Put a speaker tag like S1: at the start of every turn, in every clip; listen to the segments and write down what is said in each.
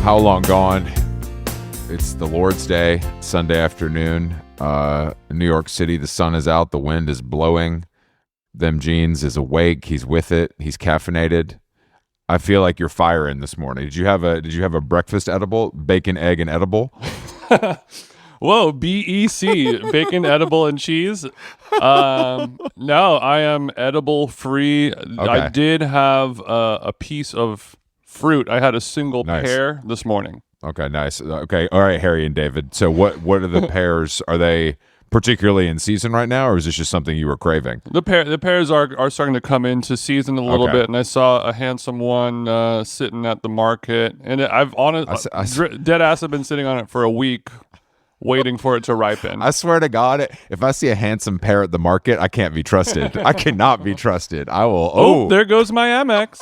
S1: How long gone? It's the Lord's Day, Sunday afternoon. New York City, the sun is out, the wind is blowing. Them Jeans is awake. He's with it. He's caffeinated. I feel like you're firing this morning. Did you have a breakfast edible? Bacon, egg, and edible?
S2: Whoa, BEC, bacon, edible, and cheese. No, I am edible free. Okay. I did have a piece of fruit. I had a single pear this morning.
S1: Okay, nice. Okay, all right, Harry and David. So what are the pears? Are they particularly in season right now, or is this just something you were craving?
S2: The pears are starting to come into season a little bit, and I saw a handsome one sitting at the market, and dead ass have been sitting on it for a week, waiting for it to ripen.
S1: I swear to God, if I see a handsome pear at the market, I can't be trusted. I cannot be trusted. I will.
S2: Oh, there goes my Amex.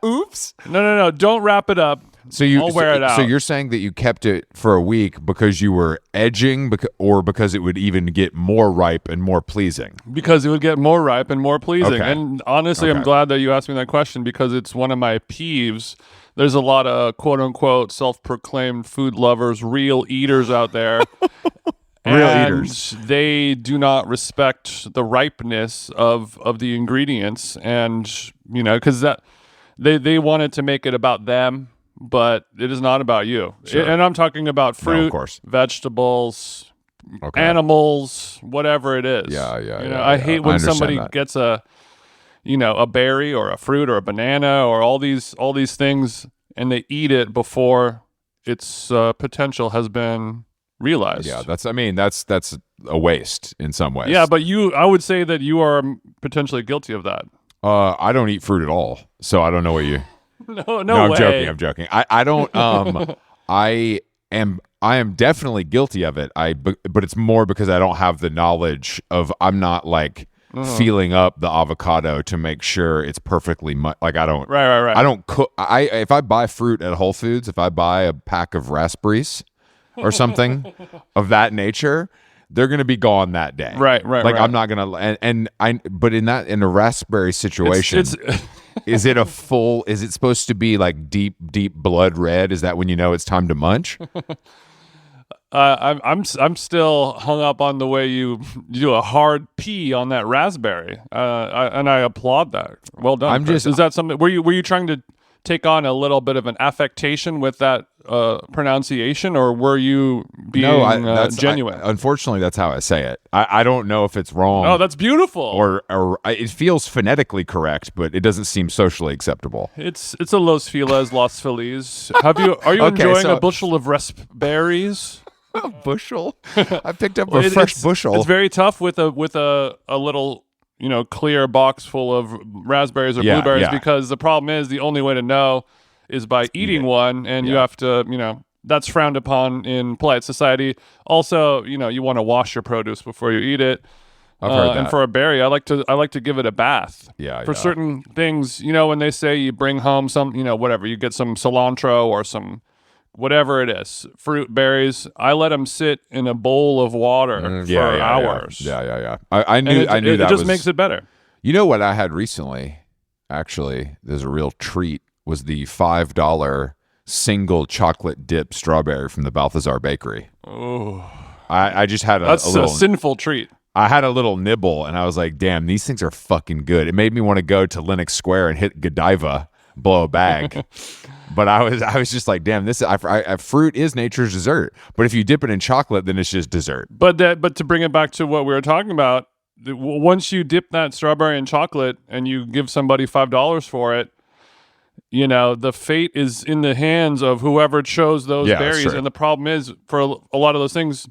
S1: Oops.
S2: No. Don't wrap it up. I'll wear it out.
S1: So you're saying that you kept it for a week because you were edging, or because it would even get more ripe and more pleasing?
S2: Because it would get more ripe and more pleasing.
S1: Okay.
S2: And honestly, I'm glad that you asked me that question, because it's one of my peeves. There's a lot of quote-unquote self-proclaimed food lovers, real eaters out there.
S1: Real eaters.
S2: They do not respect the ripeness of the ingredients. And, because they wanted to make it about them, but it is not about you.
S1: Sure.
S2: And I'm talking about fruit,
S1: of course.
S2: Vegetables, animals, whatever it is.
S1: Yeah.
S2: I hate when somebody gets a berry or a fruit or a banana or all these things, and they eat it before its potential has been realized.
S1: Yeah, that's a waste in some ways.
S2: Yeah, but I would say that you are potentially guilty of that.
S1: I don't eat fruit at all, so I don't know what you.
S2: No
S1: I'm
S2: way.
S1: I'm joking. I don't. I am definitely guilty of it. But it's more because I don't have the knowledge of. I'm not like feeling up the avocado to make sure it's perfectly like I don't.
S2: Right.
S1: I don't cook. If I buy fruit at Whole Foods, if I buy a pack of raspberries or something of that nature, they're going to be gone that day.
S2: Right.
S1: I'm not going to, but in a raspberry situation, is it supposed to be like deep blood red? Is that when you know it's time to munch?
S2: I'm still hung up on the way you do a hard pee on that raspberry. And I applaud that. Well done. Is that something, were you trying to take on a little bit of an affectation with that pronunciation, or were you being genuine?
S1: Unfortunately, that's how I say it. I don't know if it's wrong.
S2: Oh, that's beautiful.
S1: Or it feels phonetically correct, but it doesn't seem socially acceptable.
S2: It's a Los Feliz, Los Feliz. Are you enjoying a bushel of raspberries?
S1: A bushel? I picked up a fresh bushel.
S2: It's very tough with a little clear box full of raspberries or blueberries, because the problem is the only way to know is by eating one, and you have to, that's frowned upon in polite society. Also, you want to wash your produce before you eat it.
S1: I've heard that.
S2: And for a berry, I like to give it a bath. For certain things, when they say you bring home some, whatever, you get some cilantro or some whatever it is, fruit, berries, I let them sit in a bowl of water for hours.
S1: Yeah. I knew that
S2: it just makes it better.
S1: You know what I had recently? Actually, there's a real treat. Was the $5 single chocolate dip strawberry from the Balthazar Bakery.
S2: Oh,
S1: I just had
S2: a sinful treat.
S1: I had a little nibble, and I was like, "Damn, these things are fucking good." It made me want to go to Lenox Square and hit Godiva, blow a bag. But I was just like, damn, fruit is nature's dessert. But if you dip it in chocolate, then it's just dessert.
S2: But to bring it back to what we were talking about, once you dip that strawberry in chocolate and you give somebody $5 for it, the fate is in the hands of whoever chose those berries. And the problem is, for a lot of those things,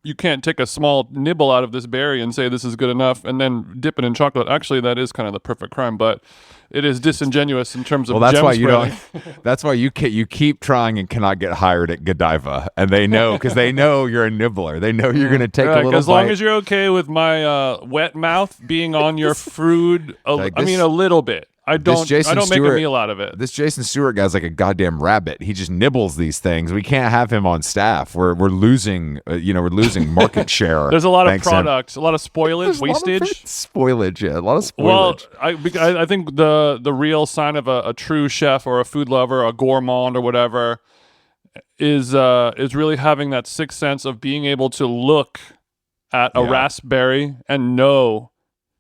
S2: you can't take a small nibble out of this berry and say this is good enough and then dip it in chocolate. Actually, that is kind of the perfect crime, but it is disingenuous in terms of
S1: that's why
S2: spreading.
S1: That's why you keep trying and cannot get hired at Godiva, and they know, because they know you're a nibbler. They know you're going to take a little
S2: as long as you're okay with my wet mouth being on your food. A little bit. I don't make a meal out of it.
S1: This Jason Stewart guy's like a goddamn rabbit. He just nibbles these things. We can't have him on staff. We're losing we're losing market share.
S2: There's a lot of products, a lot of spoilage, wastage.
S1: A lot of spoilage.
S2: Well, I think the real sign of a true chef or a food lover, a gourmand or whatever, is really having that sixth sense of being able to look at a raspberry and know.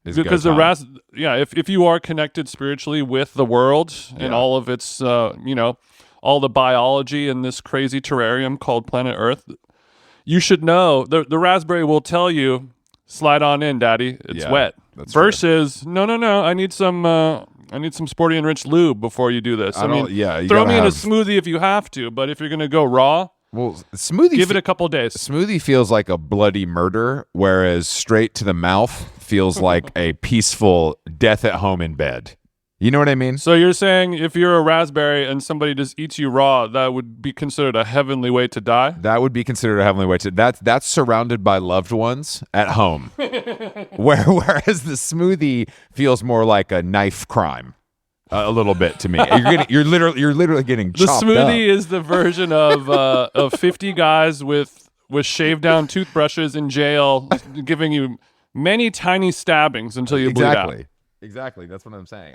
S2: Because if you are connected spiritually with the world and all of its, all the biology in this crazy terrarium called planet Earth, you should know the raspberry will tell you, slide on in, daddy, it's wet. Versus, no, I need some sporty and rich lube before you do this. Throw me in a smoothie if you have to, but if you're going to go raw,
S1: smoothie.
S2: Give it a couple days.
S1: Smoothie feels like a bloody murder, whereas straight to the mouth feels like a peaceful death at home in bed. You know what I mean?
S2: So you're saying if you're a raspberry and somebody just eats you raw, that would be considered a heavenly way to die?
S1: That would be considered a heavenly way to. That's surrounded by loved ones at home. Whereas the smoothie feels more like a knife crime. A little bit to me. You're literally getting chopped
S2: up. The smoothie
S1: up.
S2: is the version of 50 guys with shaved down toothbrushes in jail, giving you many tiny stabbings until you bleed out.
S1: Exactly. That's what I'm saying.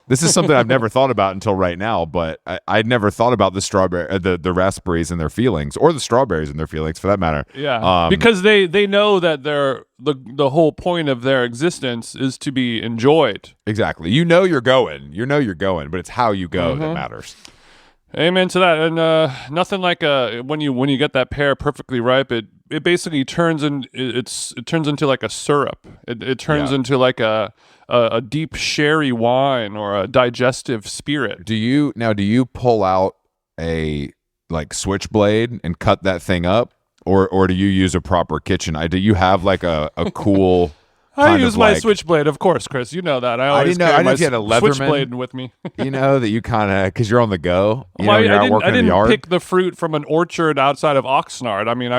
S1: This is something I've never thought about until right now, but I'd never thought about the strawberry, the raspberries and their feelings, or the strawberries and their feelings for that matter.
S2: Yeah. Because they know that the whole point of their existence is to be enjoyed.
S1: Exactly. You're going, but it's how you go that matters.
S2: Amen to that. And nothing like when you get that pear perfectly ripe, it basically turns into like a syrup. It turns into like a deep sherry wine or a digestive spirit.
S1: Do you pull out a like switchblade and cut that thing up, or do you use a proper kitchen? Do you have like a cool?
S2: I use my switchblade, of course, Chris. You know that. I always carry my switchblade with me.
S1: That you kind of, because you're on the go.
S2: I didn't pick the fruit from an orchard outside of Oxnard. I mean,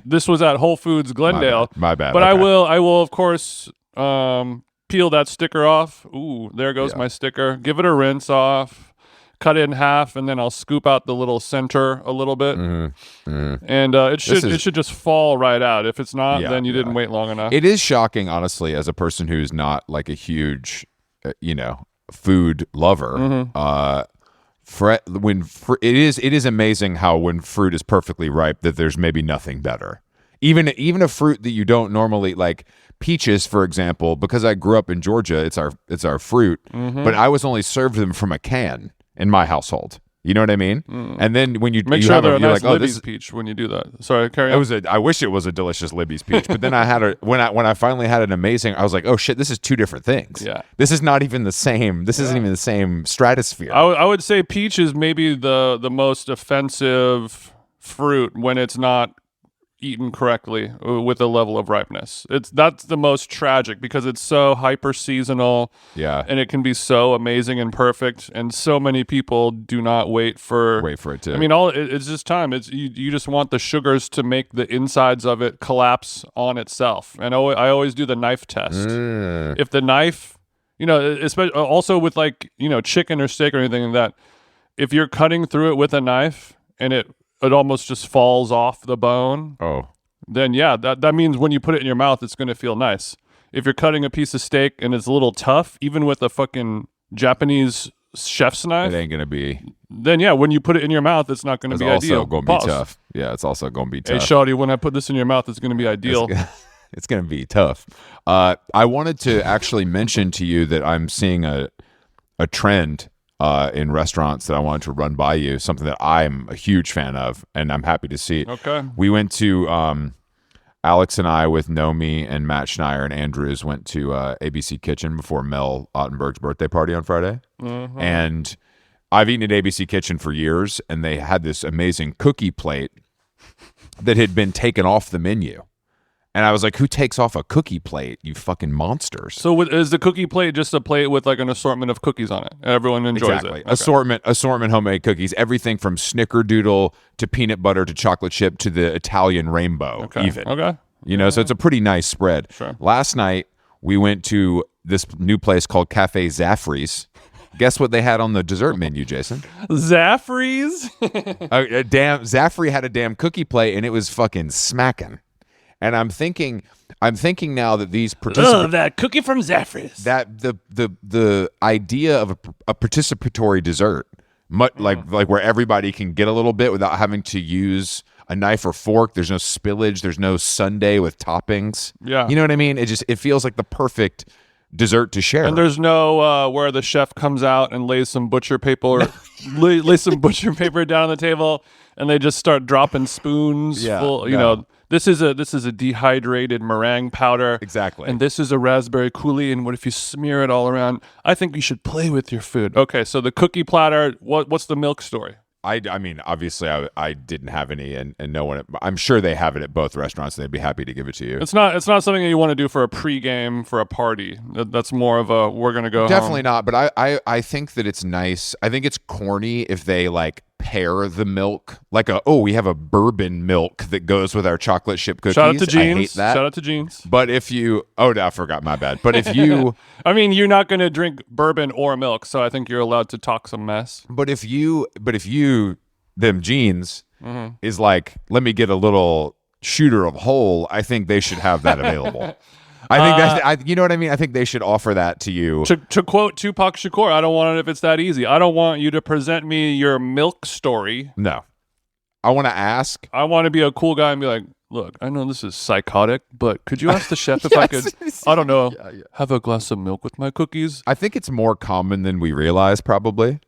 S2: this was at Whole Foods Glendale.
S1: My bad.
S2: But I will, of course, peel that sticker off. Ooh, there goes my sticker. Give it a rinse off. Cut it in half, and then I'll scoop out the little center a little bit, and it should just fall right out. If it's not, then you didn't wait long enough.
S1: It is shocking, honestly, as a person who's not like a huge, food lover. It is amazing how when fruit is perfectly ripe, that there's maybe nothing better. Even a fruit that you don't normally like. Peaches, for example, because I grew up in Georgia, it's our fruit, but I was only served them from a can in my household. You know what I mean? And then when you
S2: make
S1: you
S2: sure
S1: have
S2: they're a nice
S1: like,
S2: Libby's peach when you do that. Sorry, carry on.
S1: I wish it was a delicious Libby's peach, but then I had when I finally had an amazing. I was like, oh shit, this is two different things.
S2: Yeah,
S1: this is not even the same. This isn't even the same stratosphere.
S2: I would say peach is maybe the most offensive fruit when it's not eaten correctly with a level of ripeness. That's the most tragic because it's so hyper seasonal, and it can be so amazing and perfect, and so many people do not wait for
S1: it to.
S2: I mean, it's just time. It's you just want the sugars to make the insides of it collapse on itself. And I always do the knife test. If the knife, especially also with like chicken or steak or anything like that, if you're cutting through it with a knife and it almost just falls off the bone.
S1: Oh.
S2: Then that means when you put it in your mouth, it's going to feel nice. If you're cutting a piece of steak and it's a little tough, even with a fucking Japanese chef's knife,
S1: it ain't going to be.
S2: Then when you put it in your mouth, it's not going to be ideal. It's also
S1: going to be tough. Yeah, it's also going to be tough.
S2: Hey, shawty, when I put this in your mouth, it's going to be ideal.
S1: It's going to be tough. I wanted to actually mention to you that I'm seeing a trend in restaurants that I wanted to run by you, something that I'm a huge fan of, and I'm happy to see it.
S2: Okay.
S1: We went to, Alex and I with Nomi and Matt Schneier and Andrews went to ABC Kitchen before Mel Ottenberg's birthday party on Friday. And I've eaten at ABC Kitchen for years, and they had this amazing cookie plate that had been taken off the menu. And I was like, who takes off a cookie plate, you fucking monsters?
S2: So is the cookie plate just a plate with like an assortment of cookies on it? Everyone enjoys it. Okay.
S1: Assortment homemade cookies. Everything from snickerdoodle to peanut butter to chocolate chip to the Italian rainbow even.
S2: Okay.
S1: So it's a pretty nice spread.
S2: Sure.
S1: Last night, we went to this new place called Cafe Zaffrey's. Guess what they had on the dessert menu, Jason?
S2: Zaffrey's?
S1: Zaffrey had a damn cookie plate, and it was fucking smacking. And I'm thinking now that these participants,
S2: that cookie from Zaffrey's,
S1: that the idea of a participatory dessert, like where everybody can get a little bit without having to use a knife or fork. There's no spillage. There's no sundae with toppings.
S2: Yeah,
S1: you know what I mean. It feels like the perfect dessert to share.
S2: And there's no where the chef comes out and lays some butcher paper, lays some butcher paper down on the table, and they just start dropping spoons.
S1: Yeah,
S2: full, you know, this is a dehydrated meringue powder.
S1: Exactly.
S2: And this is a raspberry coulis. And what if you smear it all around? I think you should play with your food. Okay, so the cookie platter. What's the milk story?
S1: I mean, obviously, I didn't have any, and no one. I'm sure they have it at both restaurants, and they'd be happy to give it to you.
S2: It's not something that you want to do for a pregame for a party. That's more of a we're gonna go.
S1: Definitely
S2: home.
S1: not. But I think that it's nice. I think it's corny if they like pair the milk like we have a bourbon milk that goes with our chocolate chip cookies.
S2: Shout out to Jeans.
S1: I hate that.
S2: Shout out to Jeans.
S1: But if you I forgot, my bad. But if you
S2: I mean, you're not gonna drink bourbon or milk, so I think you're allowed to talk some mess.
S1: But if you them Jeans is like, let me get a little shooter of whole, I think they should have that available. I think you know what I mean? I think they should offer that to you.
S2: To quote Tupac Shakur, I don't want it if it's that easy. I don't want you to present me your milk story.
S1: No. I want to ask.
S2: I want to be a cool guy and be like, look, I know this is psychotic, but could you ask the chef if I could, I don't know, have a glass of milk with my cookies?
S1: I think it's more common than we realize, probably.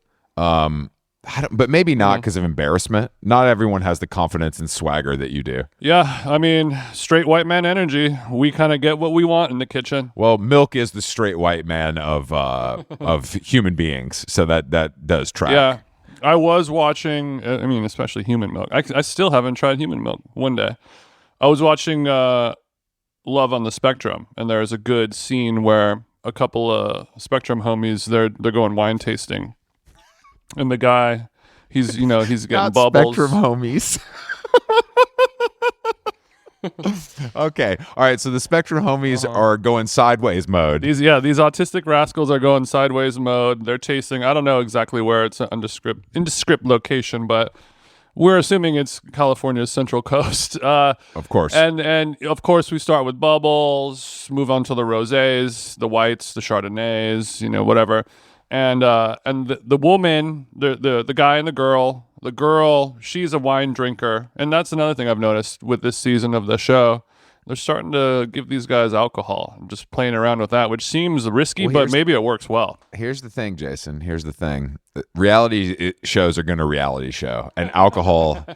S1: But maybe not because of embarrassment. Not everyone has the confidence and swagger that you do.
S2: Yeah, I mean, straight white man energy. We kind of get what we want in the kitchen.
S1: Well, milk is the straight white man of human beings, so that does track.
S2: Yeah, I was watching. I mean, especially human milk. I still haven't tried human milk. One day, I was watching Love on the Spectrum, and there's a good scene where a couple of Spectrum homies they're going wine tasting. And the guy, he's getting
S1: Not
S2: bubbles.
S1: Spectrum homies. Okay. All right. So the Spectrum homies are going sideways mode.
S2: These autistic rascals are going sideways mode. They're chasing. I don't know exactly where it's an indescript location, but we're assuming it's California's Central Coast.
S1: Of course.
S2: And of course we start with bubbles, move on to the rosés, the whites, the Chardonnays, whatever. And the woman, the guy and the girl, she's a wine drinker. And that's another thing I've noticed with this season of the show. They're starting to give these guys alcohol, just playing around with that, which seems risky, but maybe it works well.
S1: Here's the thing, Jason. Here's the thing. Reality shows are going to reality show. And alcohol,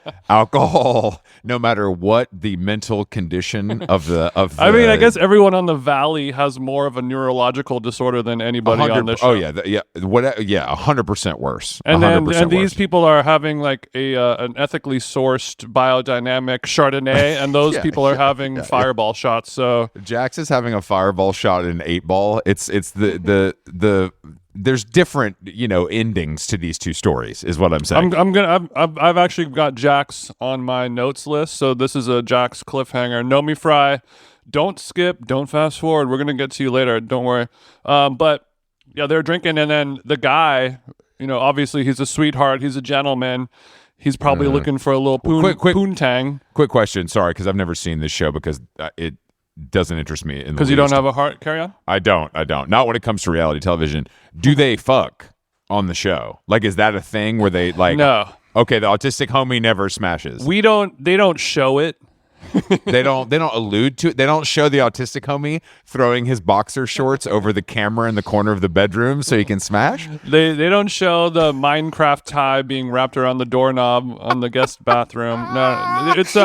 S1: no matter what the mental condition of the
S2: I mean, I guess everyone on the valley has more of a neurological disorder than anybody on the show.
S1: Oh, yeah. 100% worse.
S2: And these people are having like an ethically sourced biodynamic Chardonnay, and those people are having fireball shots. So
S1: Jax is having a fireball shot in an 8-ball. It's the there's different endings to these two stories is what I'm saying.
S2: I've actually got Jax on my notes list, so this is a Jax cliffhanger. Nomi Fry, don't skip, don't fast forward. We're gonna get to you later. Don't worry. But yeah, they're drinking, and then the guy, obviously he's a sweetheart. He's a gentleman. He's probably looking for a little poontang.
S1: Quick question, sorry, because I've never seen this show because it doesn't interest me.
S2: Because you don't have a heart, carry on?
S1: I don't. Not when it comes to reality television. Do they fuck on the show? Like, is that a thing where they like?
S2: No.
S1: Okay, the autistic homie never smashes.
S2: They don't show it.
S1: They don't allude to it. They don't show the autistic homie throwing his boxer shorts over the camera in the corner of the bedroom so he can smash.
S2: They don't show the Minecraft tie being wrapped around the doorknob on the guest bathroom. No, it's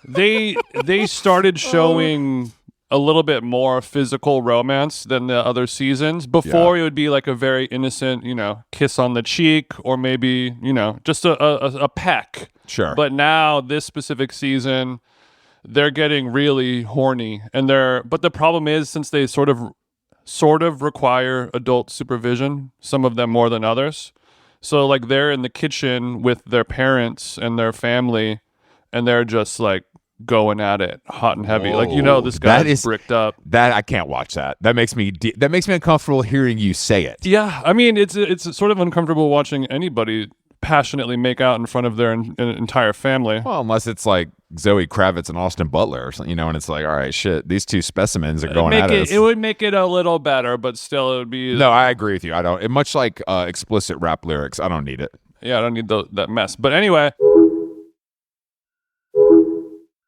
S2: they started showing a little bit more physical romance than the other seasons. Before it would be like a very innocent, kiss on the cheek or maybe, just a peck.
S1: Sure.
S2: But now this specific season, they're getting really horny, but the problem is since they sort of require adult supervision, some of them more than others. So like they're in the kitchen with their parents and their family, and they're just like going at it hot and heavy. Like, this
S1: that
S2: guy's
S1: is
S2: bricked up.
S1: That I can't watch that. That makes me uncomfortable hearing you say it.
S2: Yeah, I mean, it's sort of uncomfortable watching anybody passionately make out in front of their entire family.
S1: Well, unless it's like Zoe Kravitz and Austin Butler or something, and it's like, all right, shit, these two specimens are going at it.
S2: It would make it a little better, but still it would be...
S1: No, I agree with you. I don't... much like explicit rap lyrics, I don't need it.
S2: Yeah, I don't need that mess. But anyway...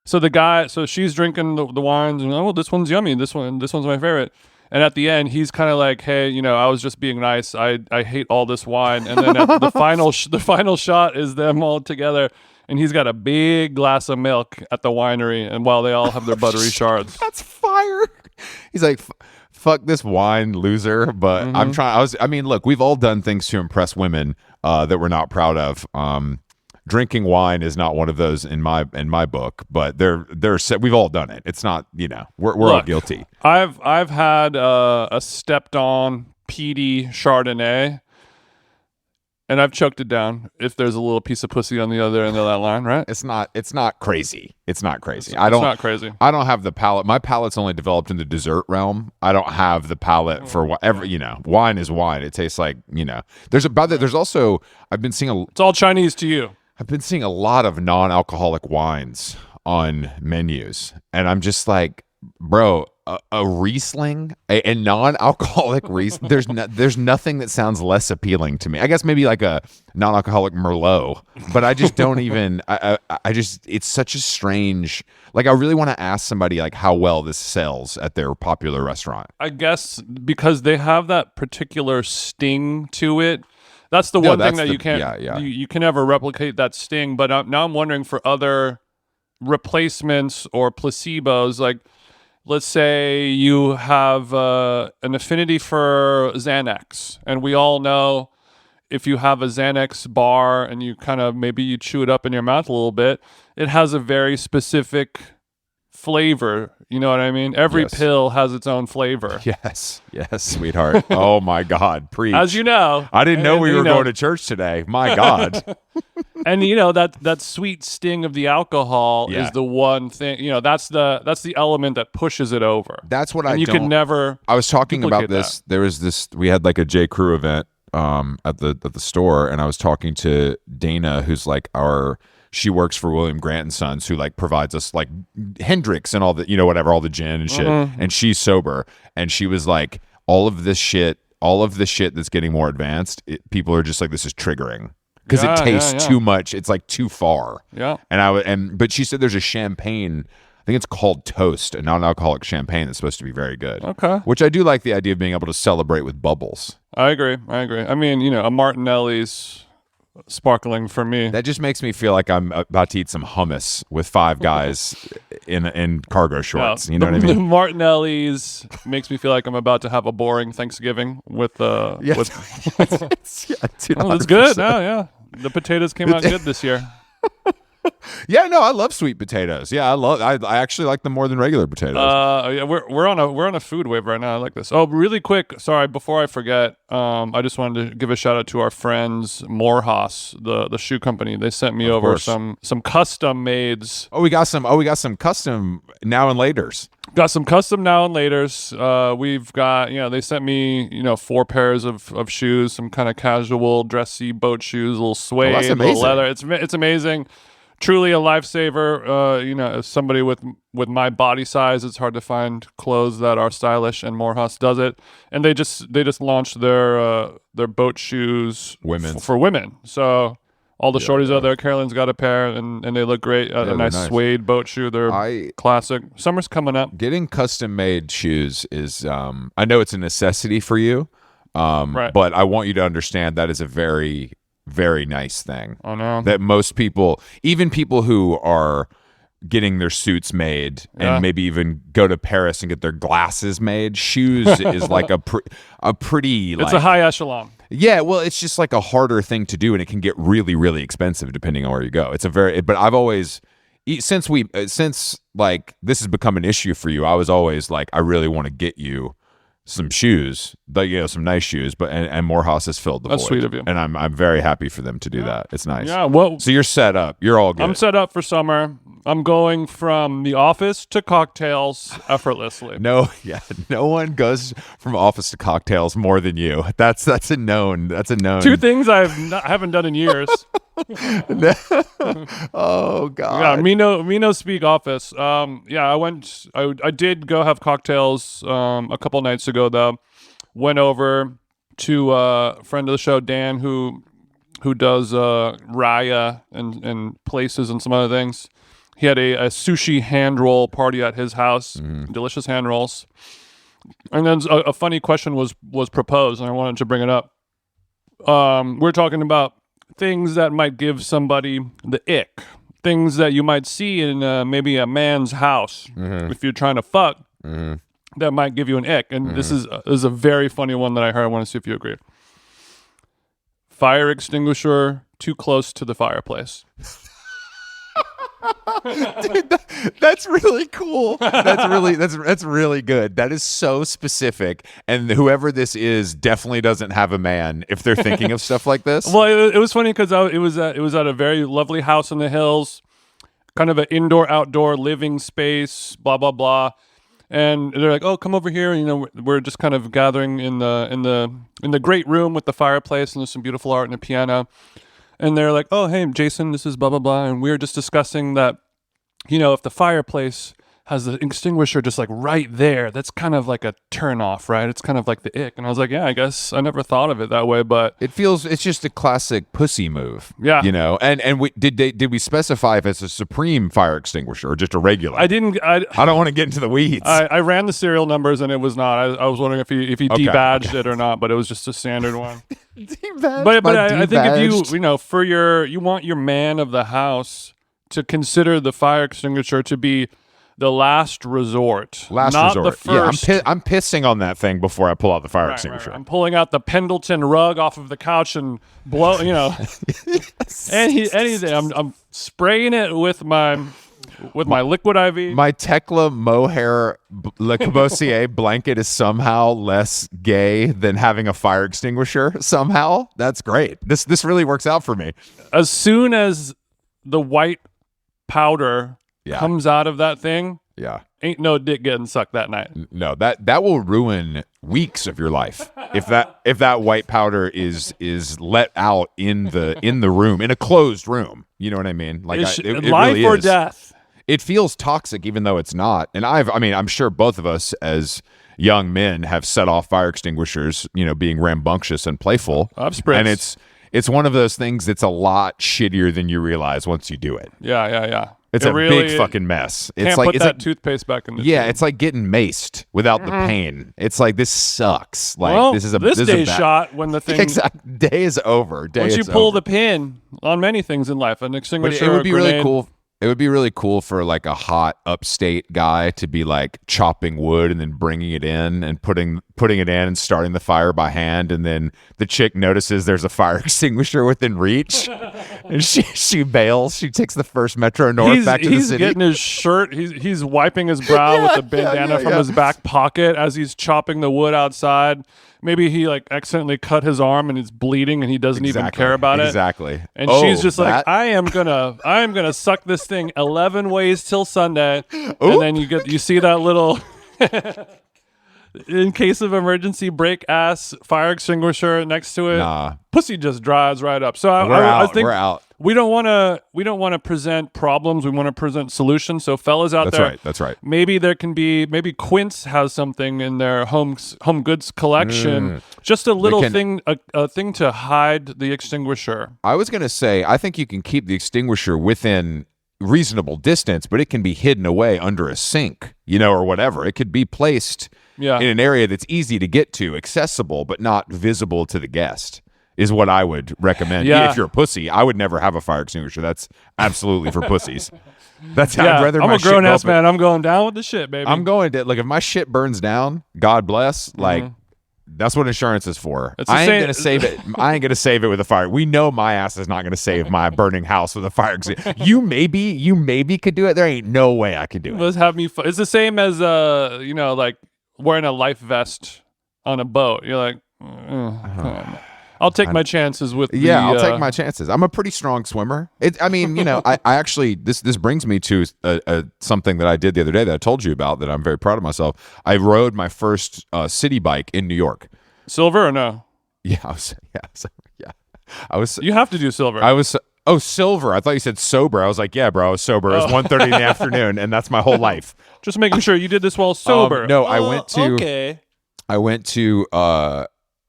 S2: So she's drinking the wines, and this one's yummy. This one's my favorite. And at the end, he's kind of like, hey, I was just being nice. I hate all this wine. And then at the final shot is them all together, and he's got a big glass of milk at the winery, and while they all have their buttery shards.
S1: That's fire. He's like, fuck this wine, loser. But I'm trying. Look, we've all done things to impress women that we're not proud of. Drinking wine is not one of those in my book, but we've all done it. It's not, we're all guilty.
S2: I've had a stepped on peaty Chardonnay, and I've choked it down if there's a little piece of pussy on the other end of that line, right?
S1: It's not crazy. It's not crazy.
S2: It's not crazy.
S1: I don't have the palate. My palate's only developed in the dessert realm. I don't have the palate for whatever, wine is wine. It tastes like, there's also, I've been seeing
S2: it's all Chinese to you.
S1: I've been seeing a lot of non-alcoholic wines on menus, and I'm just like, bro, a Riesling, a non-alcoholic Riesling. There's nothing that sounds less appealing to me. I guess maybe like a non-alcoholic Merlot, but I just don't even. I just it's such a strange. Like, I really want to ask somebody like how well this sells at their popular restaurant.
S2: I guess because they have that particular sting to it. That's the one thing that you can't, you can never replicate that sting. But now I'm wondering for other replacements or placebos. Like, let's say you have an affinity for Xanax, and we all know if you have a Xanax bar and you kind of maybe you chew it up in your mouth a little bit, it has a very specific flavor. You know what I mean? Every pill has its own flavor.
S1: Yes, sweetheart. Oh my God, preach.
S2: As you know,
S1: I didn't know we were going to church today. My God.
S2: And that sweet sting of the alcohol is the one thing. That's the element that pushes it over.
S1: That's what
S2: you can never.
S1: I was talking about this. There was this. We had like a J. Crew event at the store, and I was talking to Dana, who's like she works for William Grant & Sons, who like provides us like Hendrix and all the, all the gin and shit. And she's sober. And she was like, all of this shit that's getting more advanced, people are just like, this is triggering because it tastes too much. It's like too far.
S2: Yeah.
S1: But she said there's a champagne, I think it's called Toast, a non-alcoholic champagne that's supposed to be very good.
S2: Okay.
S1: Which I do like the idea of being able to celebrate with bubbles.
S2: I agree. I mean, a Martinelli's sparkling for me.
S1: That just makes me feel like I'm about to eat some hummus with five guys in cargo shorts. You know what I mean?
S2: The Martinelli's makes me feel like I'm about to have a boring Thanksgiving with
S1: dude,
S2: it's good. Yeah. The potatoes came out good this year.
S1: Yeah, no, I love sweet potatoes. Yeah, I actually like them more than regular potatoes.
S2: Yeah, we're on a food wave right now. I like this. Oh, really quick, sorry, before I forget, I just wanted to give a shout out to our friends Morehouse, the shoe company. They sent me over some custom mades.
S1: We got some custom now and laters.
S2: Got some custom now and laters. We've got, they sent me, 4 pairs of shoes, some kind of casual dressy boat shoes, a little suede, a little leather. It's amazing. Truly a lifesaver. As somebody with my body size, it's hard to find clothes that are stylish, and Morehouse does it. And they just launched their boat shoes for women. So all the shorties out there, Carolyn's got a pair, and they look great. A nice suede boat shoe. They're classic. Summer's coming up.
S1: Getting custom made shoes is, I know it's a necessity for you,
S2: right.
S1: But I want you to understand that is a very, very nice thing.
S2: I know.
S1: That most people, even people who are getting their suits made and maybe even go to Paris and get their glasses made, shoes is like a pretty.
S2: It's a high echelon.
S1: Yeah, well, it's just like a harder thing to do, and it can get really, really expensive depending on where you go. But I've always, since like this has become an issue for you, I was always like, I really want to get you some shoes, some nice shoes, and Morehouse has filled the void.
S2: That's sweet of you,
S1: and I'm very happy for them to do that. It's nice.
S2: Yeah, well,
S1: so you're set up. You're all good.
S2: I'm set up for summer. I'm going from the office to cocktails effortlessly.
S1: No one goes from office to cocktails more than you. That's a known.
S2: Two things I haven't done in years.
S1: Oh God.
S2: Yeah, me no speak office. I did go have cocktails a couple nights ago though. Went over to a friend of the show, Dan, who does Raya and places and some other things. He had a sushi hand roll party at his house. Delicious hand rolls. And then a funny question was proposed, and I wanted to bring it up. We're talking about things that might give somebody the ick. Things that you might see in maybe a man's house if you're trying to fuck. That might give you an ick. And this is a very funny one that I heard. I want to see if you agree. Fire extinguisher too close to the fireplace.
S1: Dude, that's really cool. That's really good. That is so specific. And whoever this is definitely doesn't have a man if they're thinking of stuff like this.
S2: Well, it was funny because it was at a very lovely house in the hills, kind of an indoor-outdoor living space. Blah blah blah. And they're like, "Oh, come over here." You know, we're just kind of gathering in the great room with the fireplace, and there's some beautiful art and a piano. And they're like, "Oh, hey, Jason, this is blah blah blah," and we're just discussing that, you know, if the fireplace has the extinguisher just like right there, that's kind of like a turn off, right? It's kind of like the ick. And I was like, yeah, I guess I never thought of it that way, but
S1: it's just a classic pussy move.
S2: Yeah.
S1: You know, and did we specify if it's a Supreme fire extinguisher or just a regular?
S2: I didn't.
S1: I don't want to get into the weeds.
S2: I ran the serial numbers and it was not. I was wondering if he debadged it or not, but it was just a standard one. But I think if you want your man of the house to consider the fire extinguisher to be the last resort. Not the first.
S1: Yeah, I'm pissing on that thing before I pull out the fire extinguisher.
S2: Right. I'm pulling out the Pendleton rug off of the couch and blow, anything. I'm spraying it with my liquid IV.
S1: My Tekla mohair Le Cabossier blanket is somehow less gay than having a fire extinguisher. Somehow, that's great. This really works out for me.
S2: As soon as the white powder comes out of that thing, ain't no dick getting sucked that night.
S1: No, that will ruin weeks of your life if that white powder is let out in the room, in a closed room. You know what I mean? Like it
S2: life
S1: really
S2: or
S1: is.
S2: death.
S1: It feels toxic, even though it's not. And I'm sure both of us as young men have set off fire extinguishers, being rambunctious and playful.
S2: I've spritzed.
S1: And it's one of those things that's a lot shittier than you realize once you do it.
S2: Yeah.
S1: It's big fucking mess. It's
S2: put
S1: like
S2: that toothpaste back in the tube.
S1: It's like getting maced without the pain. It's like, this sucks. Like, this
S2: day's shot when the thing
S1: day is over.
S2: Once you pull the pin on many things in life, an extinguisher.
S1: But it would be
S2: really
S1: cool. It would be really cool for like a hot upstate guy to be like chopping wood and then bringing it in and putting it in and starting the fire by hand, and then the chick notices there's a fire extinguisher within reach, and she bails. She takes the first Metro North back to the city.
S2: He's getting his shirt. He's wiping his brow with the bandana from his back pocket as he's chopping the wood outside. Maybe he like accidentally cut his arm and it's bleeding and he doesn't even care about it.
S1: Exactly.
S2: And she's just like, I am gonna suck this thing 11 ways till Sunday. Oop. And then you see that little in case of emergency break ass fire extinguisher next to it.
S1: Nah.
S2: Pussy just dries right up. So
S1: I think
S2: we're
S1: out.
S2: We don't want to present problems. We want to present solutions. So fellas out there,
S1: that's right.
S2: Maybe Quince has something in their home goods collection. Just a little thing, a thing to hide the extinguisher.
S1: I was gonna say, I think you can keep the extinguisher within reasonable distance, but it can be hidden away under a sink, or whatever. It could be placed in an area that's easy to get to, accessible, but not visible to the guest. Is what I would recommend.
S2: Yeah.
S1: If you're a pussy, I would never have a fire extinguisher. That's absolutely for pussies. That's how I'd rather.
S2: I'm a grown ass man. I'm going down with the shit, baby.
S1: I'm going to if my shit burns down, God bless. Like that's what insurance is for. I ain't gonna save it. I ain't gonna save it with a fire. We know my ass is not gonna save my burning house with a fire extinguisher. You maybe could do it. There ain't no way I could do it.
S2: Let's have me. It's the same as like wearing a life vest on a boat. You're like. I'll take my chances with
S1: I'll take my chances. I'm a pretty strong swimmer. I mean, I actually, this brings me to something that I did the other day that I told you about that I'm very proud of myself. I rode my first CityBike in New York.
S2: Silver or no?
S1: Yeah, I was.
S2: You have to do silver.
S1: I was. Oh, silver. I thought you said sober. I was like, yeah, bro, I was sober. It was 1:30 in the afternoon, and that's my whole life.
S2: Just making sure you did this while sober.
S1: No,
S2: Okay.
S1: I went to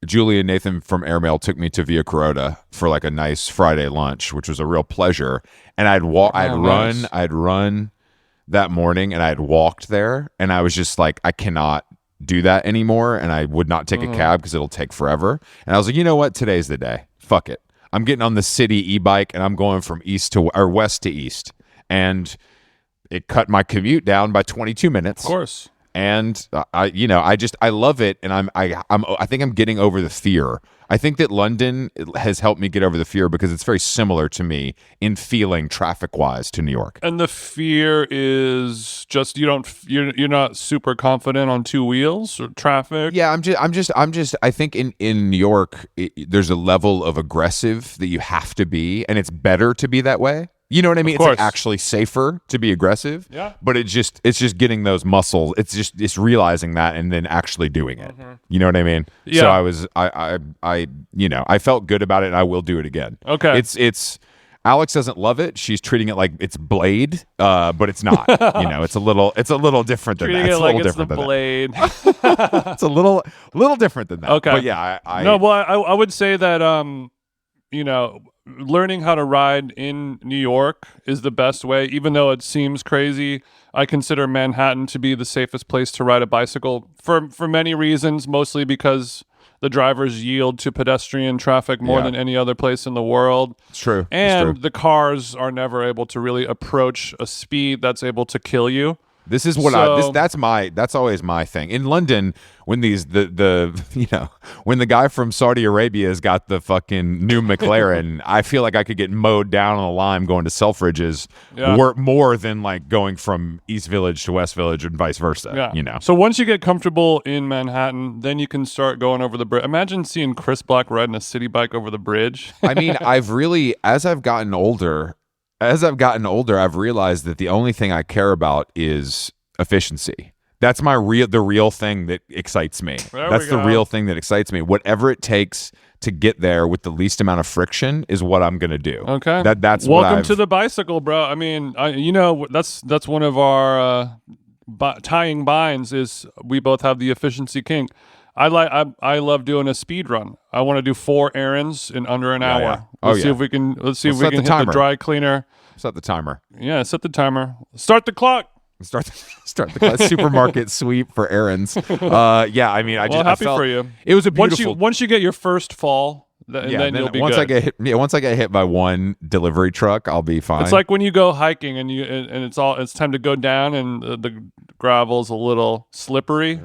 S1: Julie and Nathan from Airmail took me to Via Carota for like a nice Friday lunch, which was a real pleasure. And I'd run that morning, and I had walked there, and I was just like, I cannot do that anymore, and I would not take a cab because it'll take forever. And I was like, you know what? Today's the day. Fuck it. I'm getting on the city e-bike, and I'm going from west to east, and it cut my commute down by 22 minutes.
S2: Of course.
S1: And I love it, and I think I'm getting over the fear. I think that London has helped me get over the fear because it's very similar to me in feeling traffic-wise to New York.
S2: And the fear is just you're not super confident on two wheels or traffic.
S1: Yeah, I think in New York there's a level of aggressive that you have to be, and it's better to be that way. You know what I mean? It's like actually safer to be aggressive.
S2: Yeah.
S1: But it's just getting those muscles. It's realizing that and then actually doing it. You know what I mean?
S2: Yeah.
S1: So I felt good about it, and I will do it again.
S2: Okay.
S1: It's Alex doesn't love it. She's treating it like it's Blade, but it's not. It's a little different than
S2: treating
S1: that.
S2: It's like it's the Blade.
S1: It's a little different than that.
S2: Okay.
S1: But yeah,
S2: I would say that learning how to ride in New York is the best way. Even though it seems crazy, I consider Manhattan to be the safest place to ride a bicycle for many reasons, mostly because the drivers yield to pedestrian traffic more than any other place in the world.
S1: It's true.
S2: And the cars are never able to really approach a speed that's able to kill you.
S1: This is what that's always my thing. In London, when when the guy from Saudi Arabia has got the fucking new McLaren, I feel like I could get mowed down on the lime going to Selfridges more than like going from East Village to West Village and vice versa.
S2: Yeah. So once you get comfortable in Manhattan, then you can start going over the bridge. Imagine seeing Chris Black riding a city bike over the bridge.
S1: I mean, as I've gotten older, I've realized that the only thing I care about is efficiency. That's the real thing that excites me. That's the real thing that excites me. Whatever it takes to get there with the least amount of friction is what I'm going to do.
S2: Okay.
S1: That's
S2: welcome to the bicycle, bro. I mean, that's one of our tying binds is we both have the efficiency kink. I love doing a speed run. I want to do 4 errands in under an hour.
S1: Yeah.
S2: Let's see if we can hit the dry cleaner.
S1: Set the timer.
S2: Yeah, set the timer. Start the clock.
S1: Start the class supermarket sweep for errands. I mean, I felt
S2: for you.
S1: It was a beautiful.
S2: Once you get your first fall, then you'll be
S1: once
S2: good.
S1: Once I get hit by one delivery truck, I'll be fine.
S2: It's like when you go hiking and it's time to go down and the gravel's a little slippery.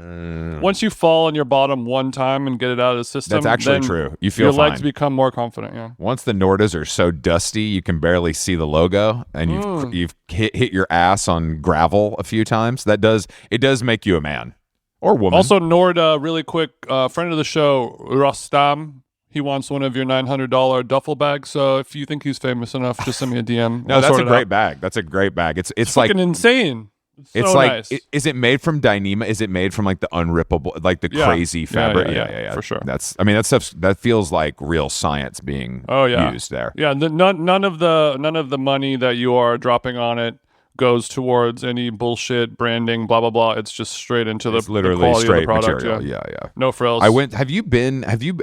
S2: Once you fall on your bottom one time and get it out of the system,
S1: that's actually true. You feel
S2: your
S1: fine.
S2: legs become more confident. Yeah.
S1: Once the Nordas are so dusty you can barely see the logo, and you've hit your ass on gravel a few times, it does make you a man or woman.
S2: Also, Norda, really quick, friend of the show, Rostam. He wants one of your $900 duffel bags. So if you think he's famous enough, just send me a DM.
S1: No, that's a great bag. That's a great bag. It's like
S2: fucking insane.
S1: It's
S2: so
S1: like,
S2: nice.
S1: Is it made from Dyneema? Is it made from like the unrippable, like the crazy fabric?
S2: Yeah, for sure.
S1: That stuff that feels like real science being used there.
S2: Yeah, none of the money that you are dropping on it goes towards any bullshit branding, blah blah blah. It's just straight into the quality of the product.
S1: Material. Yeah.
S2: No frills.
S1: Have you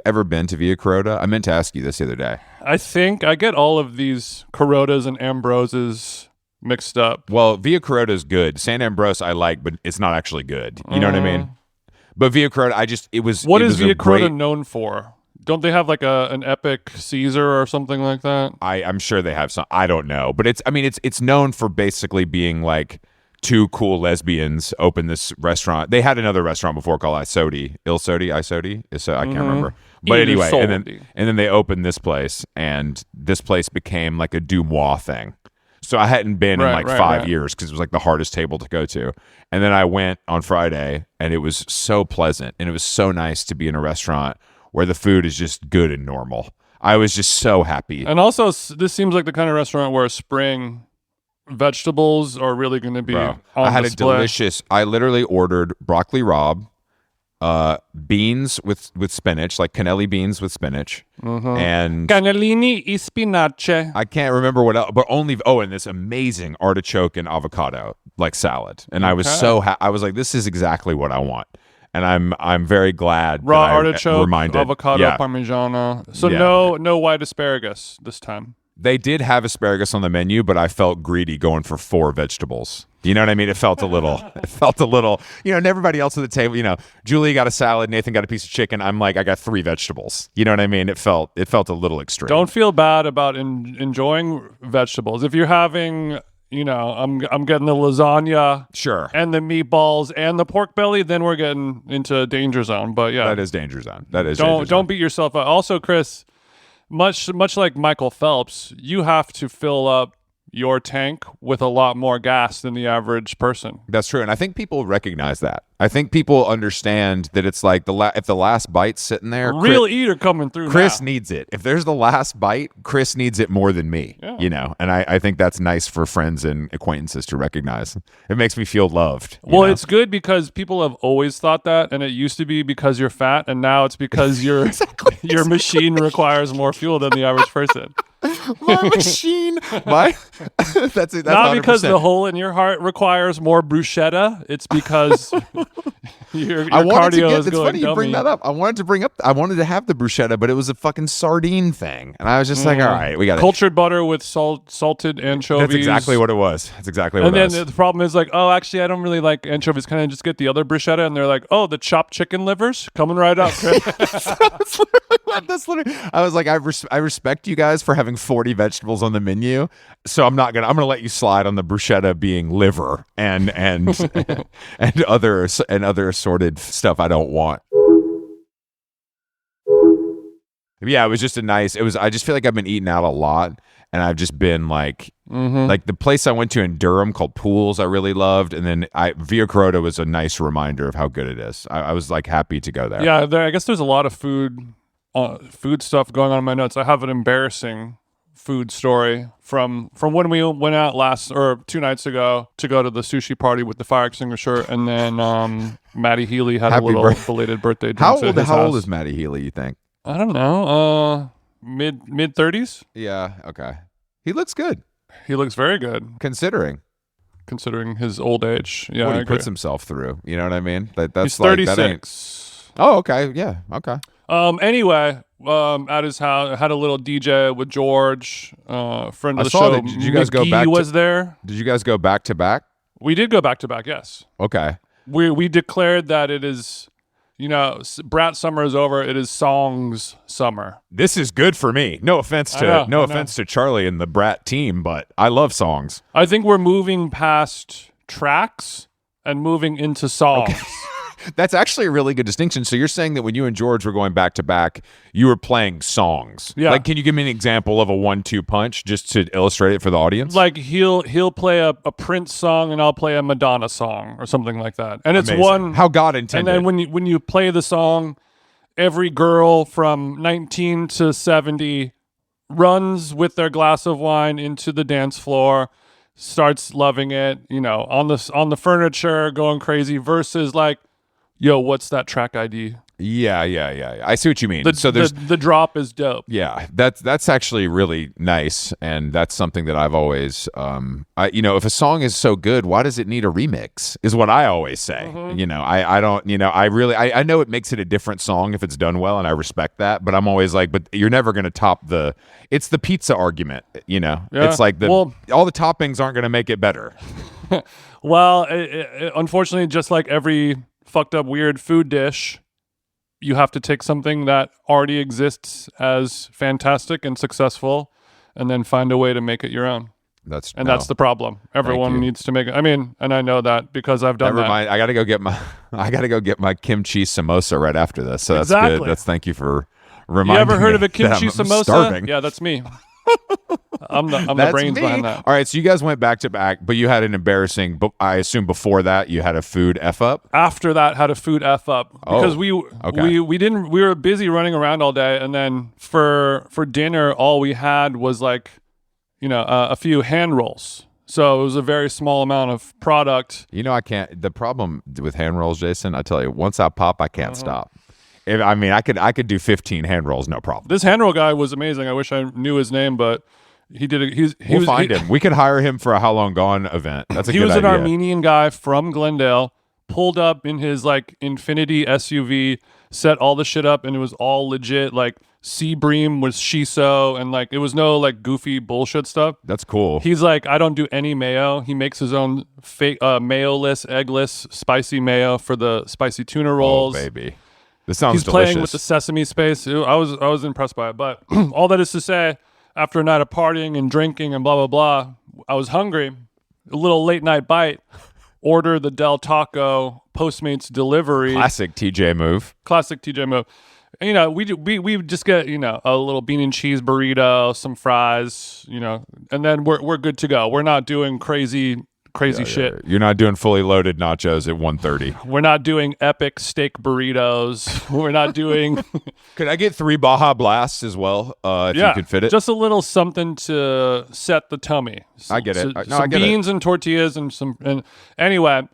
S1: ever been to Via Carota? I meant to ask you this the other day.
S2: I think I get all of these Carotas and Ambroses mixed up.
S1: Well, Via Carota is good. San Ambrose I like, but it's not actually good. You know what I mean? But Via Carota,
S2: What is Via Carota known for? Don't they have like an epic Caesar or something like that?
S1: I'm sure they have some. I don't know, but it's known for basically being like two cool lesbians open this restaurant. They had another restaurant before called Isodi. I can't remember. But anyway, and then they opened this place, and this place became like a Dumois thing. So I hadn't been in like 5 years because it was like the hardest table to go to. And then I went on Friday, and it was so pleasant, and it was so nice to be in a restaurant where the food is just good and normal. I was just so happy.
S2: And also, this seems like the kind of restaurant where spring vegetables are really going to be on
S1: I had
S2: display.
S1: a delicious, I literally ordered broccoli rabe, beans with spinach, like cannelli beans with spinach, and
S2: cannellini e spinace.
S1: I can't remember what else, but and this amazing artichoke and avocado like salad. And I was so I was like, this is exactly what I want. And I'm very glad
S2: Raw
S1: that
S2: artichoke, avocado,
S1: yeah.
S2: parmigiana. So
S1: Yeah.
S2: no white asparagus this time.
S1: They did have asparagus on the menu, but I felt greedy going for 4 vegetables. You know what I mean? It felt a little, and everybody else at the table, Julie got a salad, Nathan got a piece of chicken. I'm like, I got 3 vegetables. You know what I mean? It felt a little extreme.
S2: Don't feel bad about enjoying vegetables. If you're having, I'm getting the lasagna,
S1: Sure.
S2: and the meatballs and the pork belly, then we're getting into danger zone. But yeah,
S1: That is danger zone.
S2: Don't beat yourself up. Also, Chris, much like Michael Phelps, you have to fill up your tank with a lot more gas than the average person.
S1: That's true. And I think people recognize that. I think people understand that it's like if the last bite's sitting there,
S2: Real eater coming through.
S1: Chris
S2: now.
S1: needs it. If there's the last bite, Chris needs it more than me.
S2: Yeah.
S1: And I think that's nice for friends and acquaintances to recognize. It makes me feel loved.
S2: Well, it's good because people have always thought that, and it used to be because you're fat, and now it's because your machine requires more fuel than the average person.
S1: My machine. That's
S2: Not
S1: 100%.
S2: because the hole in your heart requires more bruschetta. It's because your cardio is
S1: it's
S2: going
S1: funny you bring
S2: dummy.
S1: that up. I wanted to have the bruschetta, but it was a fucking sardine thing. And I was just like, all right, we got it.
S2: Cultured butter with salted anchovies.
S1: That's exactly what it was.
S2: And then the problem is like, oh, actually, I don't really like anchovies. Can I just get the other bruschetta? And they're like, oh, the chopped chicken livers coming right up.
S1: That's literally. I was like, I respect you guys for having 40 vegetables on the menu, so I'm gonna let you slide on the bruschetta being liver and and other assorted stuff I don't want. Yeah, it was just I just feel like I've been eating out a lot, and I've just been like the place I went to in Durham called Pools I really loved, and then Via Carota was a nice reminder of how good it is. I was like happy to go there.
S2: Yeah, I guess there's a lot of food stuff going on in my notes. I have an embarrassing food story from when we went out 2 nights ago to go to the sushi party with the fire extinguisher, and then Matty Healey had a little belated birthday drink.
S1: How old is Matty Healey, you think?
S2: I don't know. Mid 30s?
S1: Yeah, okay. He looks good.
S2: He looks very good
S1: considering
S2: his old age. Yeah,
S1: what
S2: I
S1: he
S2: agree.
S1: puts himself through. You know what I mean? That's
S2: He's
S1: like
S2: 36.
S1: Oh, okay. Yeah, okay.
S2: Anyway, at his house, had a little DJ with George, friend of the
S1: saw
S2: show.
S1: that. Did you guys go
S2: McGee
S1: back?
S2: Was there?
S1: Did you guys go back to back?
S2: We did go back to back. Yes.
S1: Okay.
S2: We declared that it is, Brat summer is over. It is songs summer.
S1: This is good for me. No offense to Charlie and the Brat team, but I love songs.
S2: I think we're moving past tracks and moving into songs.
S1: Okay. That's actually a really good distinction. So you're saying that when you and George were going back to back, you were playing songs.
S2: Yeah.
S1: Like, can you give me an example of a 1-2 punch just to illustrate it for the audience?
S2: Like he'll play a Prince song and I'll play a Madonna song or something like that. And it's
S1: Amazing.
S2: one
S1: How God intended.
S2: And then when you play the song, every girl from 19 to 70 runs with their glass of wine into the dance floor, starts loving it, on the furniture, going crazy, versus like, yo, what's that track ID?
S1: Yeah. I see what you mean. So
S2: the drop is dope.
S1: Yeah, that's actually really nice, and that's something that I've always, if a song is so good, why does it need a remix? Is what I always say. I don't, I know it makes it a different song if it's done well, and I respect that, but I'm always like, but you're never going to top it's the pizza argument,
S2: Yeah.
S1: It's like all the toppings aren't going to make it better.
S2: Well, unfortunately, just like every fucked up weird food dish, you have to take something that already exists as fantastic and successful and then find a way to make it your own. That's the problem. Everyone needs to make it. I mean, and I know that because I've done that.
S1: Never mind. I got to go get my kimchi samosa right after this. So that's good. Thank you for reminding me.
S2: You ever heard of a kimchi
S1: I'm
S2: samosa?
S1: starving.
S2: Yeah, that's me. I'm the
S1: That's
S2: brains
S1: me.
S2: behind that.
S1: All right, so you guys went back to back, but you had an embarrassing. But I assume before that you had a food f up.
S2: After that, had a food f up because we were busy running around all day, and then for dinner, all we had was like, a few hand rolls. So it was a very small amount of product.
S1: I can't. The problem with hand rolls, Jason, I tell you, once I pop, I can't stop. I could do 15 hand rolls, no problem.
S2: This hand roll guy was amazing. I wish I knew his name, but he did it.
S1: We'll find him. We could hire him for a How Long Gone event. That's a good idea.
S2: He was an Armenian guy from Glendale, pulled up in his like Infinity SUV, set all the shit up, and it was all legit. Like sea bream was shiso, and like it was no like goofy bullshit stuff.
S1: That's cool.
S2: He's like, I don't do any mayo. He makes his own fake mayo-less, eggless, spicy mayo for the spicy tuna rolls.
S1: Oh baby, this sounds
S2: He's
S1: delicious.
S2: playing with the sesame space. I was impressed by it. But all that is to say, after a night of partying and drinking and blah blah blah, I was hungry. A little late night bite. Order the Del Taco Postmates delivery.
S1: Classic TJ move.
S2: And, we just get a little bean and cheese burrito, some fries, and then we're good to go. We're not doing crazy shit.
S1: Yeah. You're not doing fully loaded nachos at 1:30.
S2: We're not doing epic steak burritos. We're not doing.
S1: Could I get 3 Baja Blasts as well? If you could fit it.
S2: Just a little something to set the tummy.
S1: I get it.
S2: Some beans and tortillas and anyway.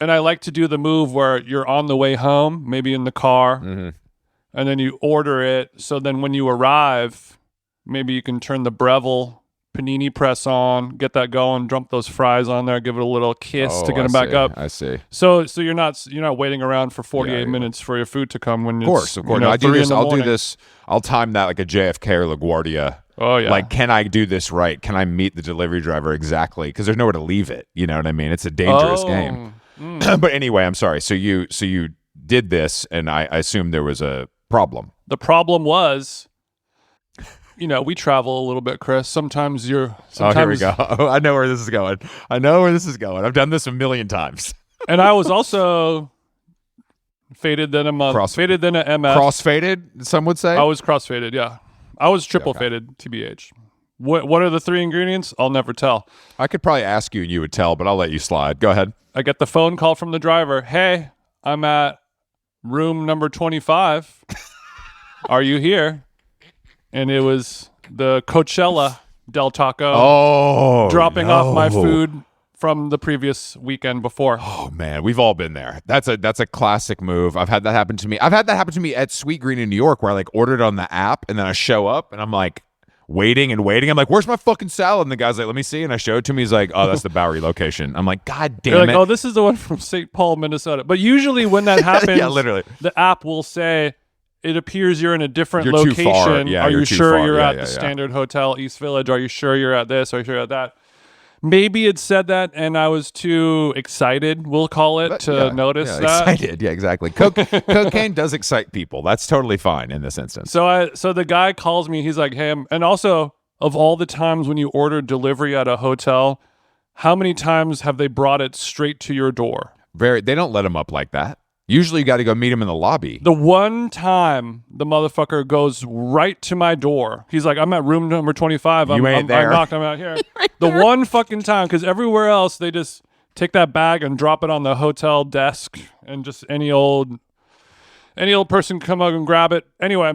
S2: And I like to do the move where you're on the way home, maybe in the car, and then you order it. So then when you arrive, maybe you can turn the Breville panini press on, get that going, dump those fries on there, give it a little kiss to get them back up.
S1: I see.
S2: So you're not waiting around for 48 minutes for your food to come when it's
S1: of course. No, I do this. I'll do this. I'll time that like a JFK or LaGuardia.
S2: Oh yeah.
S1: Like, can I do this right? Can I meet the delivery driver exactly? Because there's nowhere to leave it. You know what I mean? It's a dangerous game. But anyway, I'm sorry. So you did this, and I assume there was a problem.
S2: The problem was, we travel a little bit, Chris. Sometimes
S1: here we go. I know where this is going. I've done this a million times.
S2: And I was also faded than a month. Faded than a MF.
S1: Cross-faded, some would say?
S2: I was cross-faded, yeah. I was triple faded, TBH. What are the 3 ingredients? I'll never tell.
S1: I could probably ask you and you would tell, but I'll let you slide. Go ahead.
S2: I get the phone call from the driver. Hey, I'm at room number 25. Are you here? And it was the Coachella Del Taco dropping off my food from the previous weekend before.
S1: Oh man, we've all been there. That's a classic move. I've had that happen to me. I've had that happen to me at Sweet Green in New York, where I like ordered on the app and then I show up and I'm like waiting. I'm like, where's my fucking salad? And the guy's like, let me see. And I show it to him. He's like, oh, that's the Bowery location. I'm like, God damn it.
S2: Oh, this is the one from St. Paul, Minnesota. But usually when that happens,
S1: yeah, literally,
S2: the app will say, it appears you're in a different location.
S1: Too far. Yeah,
S2: are you sure you're at the
S1: yeah.
S2: Standard Hotel East Village? Are you sure you're at this? Are you sure you're at that? Maybe it said that and I was too excited, we'll call it, to notice that.
S1: Excited, yeah, exactly. Cocaine does excite people. That's totally fine in this instance.
S2: So the guy calls me. He's like, hey, and also, of all the times when you order delivery at a hotel, how many times have they brought it straight to your door?
S1: They don't let them up like that. Usually you got to go meet him in the lobby.
S2: The one time the motherfucker goes right to my door. He's like, I'm at room number 25. I'm knocked. I'm out here. The one fucking time, because everywhere else they just take that bag and drop it on the hotel desk and just any old person come up and grab it. Anyway,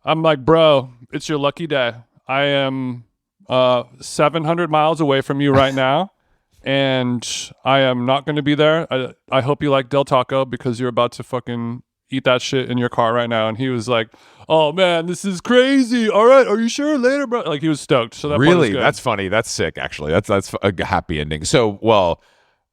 S2: I'm like, bro, it's your lucky day. I am 700 miles away from you right now. And I am not going to be there. I hope you like Del Taco because you're about to fucking eat that shit in your car right now. And he was like, oh man, this is crazy. All right, are you sure? Later, bro. Like he was stoked. So that
S1: really, that's funny. That's sick. Actually, that's a happy ending. So, well,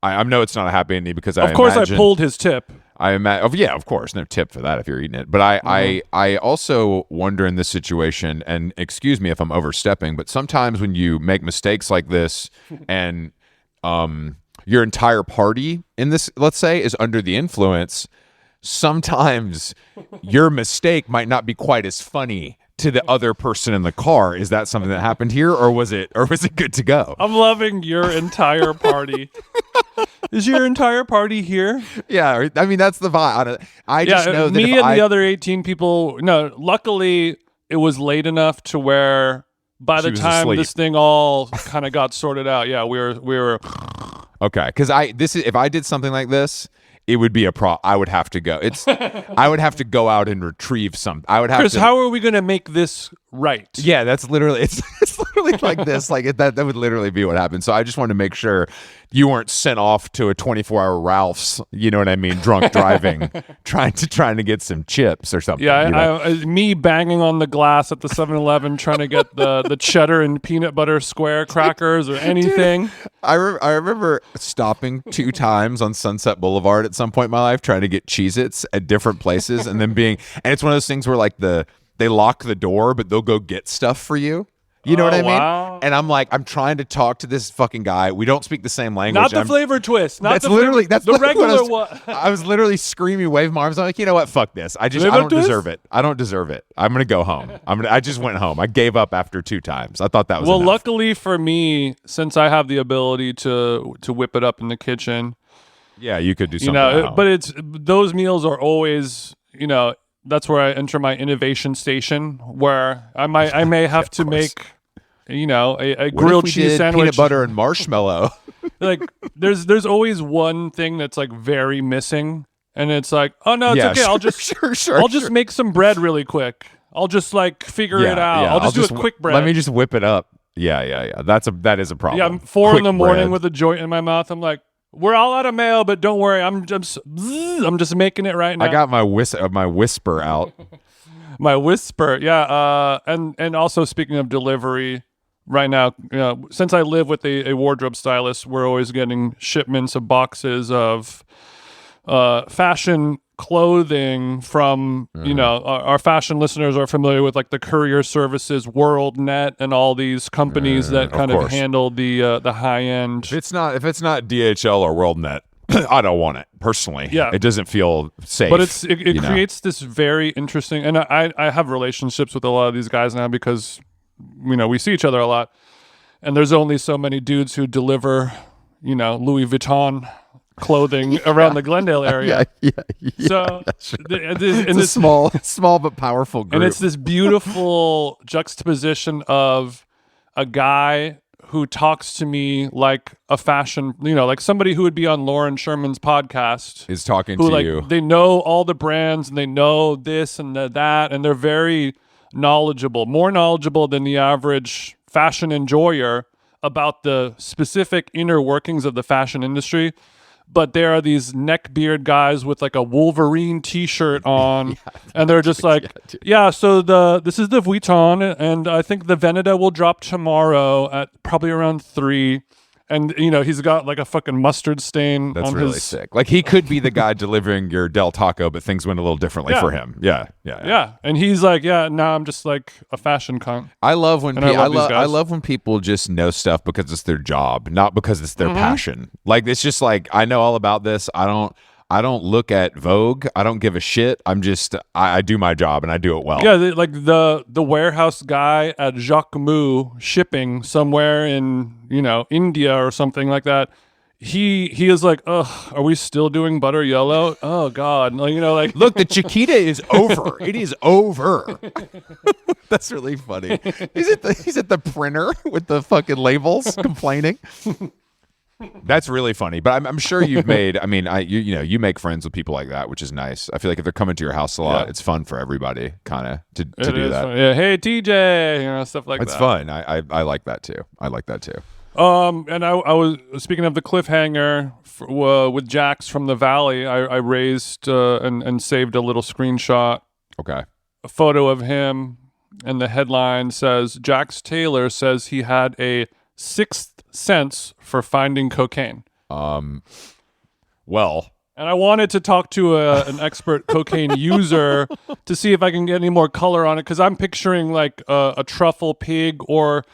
S1: I know it's not a happy ending because
S2: of course I pulled his tip.
S1: Yeah, of course, no tip for that if you're eating it. But I also wonder in this situation, and excuse me if I'm overstepping, but sometimes when you make mistakes like this and your entire party in this, let's say, is under the influence, sometimes your mistake might not be quite as funny to the other person in the car. Is that something that happened here, or was it good to go?
S2: I'm loving your entire party. Is your entire party here?
S1: Yeah, I mean that's the vibe. I just know that
S2: me and the other 18 people. No, luckily it was late enough to where by
S1: She
S2: the
S1: was
S2: time
S1: asleep.
S2: this thing all kind of got sorted out, yeah, we were.
S1: Okay, because if I did something like this, it would be I would have to go. I would have to go out and retrieve some. I would have
S2: Chris,
S1: to.
S2: how are we going to make this right?
S1: Yeah, that's literally it's literally like this. Like that would literally be what happened. So I just wanted to make sure you weren't sent off to a 24-hour Ralph's. You know what I mean? Drunk driving, trying to get some chips or something.
S2: Yeah, me banging on the glass at the 7-Eleven trying to get the cheddar and peanut butter square crackers or anything.
S1: Dude, I remember stopping 2 times on Sunset Boulevard at some point in my life trying to get Cheez-Its at different places and then and it's one of those things where like they lock the door, but they'll go get stuff for you. You know what I mean?
S2: Wow.
S1: And I'm like, I'm trying to talk to this fucking guy. We don't speak the same language.
S2: Not the flavor twist. Not
S1: that's
S2: the
S1: literally
S2: flavor,
S1: that's
S2: the
S1: literally
S2: regular
S1: what
S2: one.
S1: I was literally screaming, waving my arms. I'm like, you know what? Fuck this. I don't deserve it. I don't deserve it. I'm gonna go home. I just went home. I gave up after 2 times. I thought that was enough.
S2: Luckily for me, since I have the ability to whip it up in the kitchen.
S1: Yeah, you could do something. At home.
S2: But those meals are always, that's where I enter my innovation station, where I may have to make, a grilled cheese sandwich,
S1: peanut butter and marshmallow.
S2: Like there's always one thing that's like very missing, and it's like, oh no, it's okay. I'll just I'll just make some bread really quick. I'll just like figure it out.
S1: Yeah.
S2: I'll just do a quick bread.
S1: Let me just whip it up. Yeah. That is a problem.
S2: Yeah, I'm 4
S1: quick
S2: in the morning
S1: bread.
S2: with a joint in my mouth. I'm like, we're all out of mail, but don't worry. I'm just making it right now.
S1: I got my whisper out.
S2: My whisper, yeah. And also speaking of delivery, right now, since I live with a wardrobe stylist, we're always getting shipments of boxes of fashion clothing from, our fashion listeners are familiar with like the courier services, WorldNet, and all these companies that kind of handle the high end.
S1: If it's not DHL or WorldNet, I don't want it personally.
S2: Yeah,
S1: it doesn't feel safe.
S2: But it creates this very interesting, and I have relationships with a lot of these guys now because we see each other a lot, and there's only so many dudes who deliver Louis Vuitton clothing around the Glendale area.
S1: Yeah.
S2: So
S1: it's a small but powerful group,
S2: and it's this beautiful juxtaposition of a guy who talks to me like a fashion, like somebody who would be on Lauren Sherman's podcast
S1: is talking to you.
S2: They know all the brands and they know this and that, and they're very knowledgeable, more knowledgeable than the average fashion enjoyer about the specific inner workings of the fashion industry. But there are these neckbeard guys with like a Wolverine T-shirt on, and they're just like, so this is the Vuitton, and I think the Veneta will drop tomorrow at probably around 3. And he's got like a fucking mustard stain.
S1: That's
S2: on
S1: really
S2: his...
S1: sick. Like he could be the guy delivering your Del Taco, but things went a little differently for him. Yeah.
S2: And he's like, now I'm just like a fashion cunt.
S1: I love when
S2: I
S1: love when people just know stuff because it's their job, not because it's their passion. Like it's just like, I know all about this. I don't look at Vogue. I don't give a shit. I do my job and I do it well.
S2: Yeah, the warehouse guy at Jacquemus shipping somewhere in India or something like that. He is like, ugh, are we still doing butter yellow? Oh God, like
S1: look, the Chiquita is over. It is over. That's really funny. He's at the printer with the fucking labels complaining. That's really funny, but I'm sure you've made. I mean, you make friends with people like that, which is nice. I feel like if they're coming to your house a lot, it's fun for everybody, kind of to do that.
S2: Fun. Yeah, hey TJ, stuff like that.
S1: It's fun. I like that too.
S2: And I was speaking of the cliffhanger with Jax from the Valley. I raised and saved a little screenshot.
S1: Okay,
S2: a photo of him, and the headline says Jax Taylor says he had a 6th sense for finding cocaine.
S1: Well,
S2: and I wanted to talk to an expert cocaine user to see if I can get any more color on it, because I'm picturing like a truffle pig or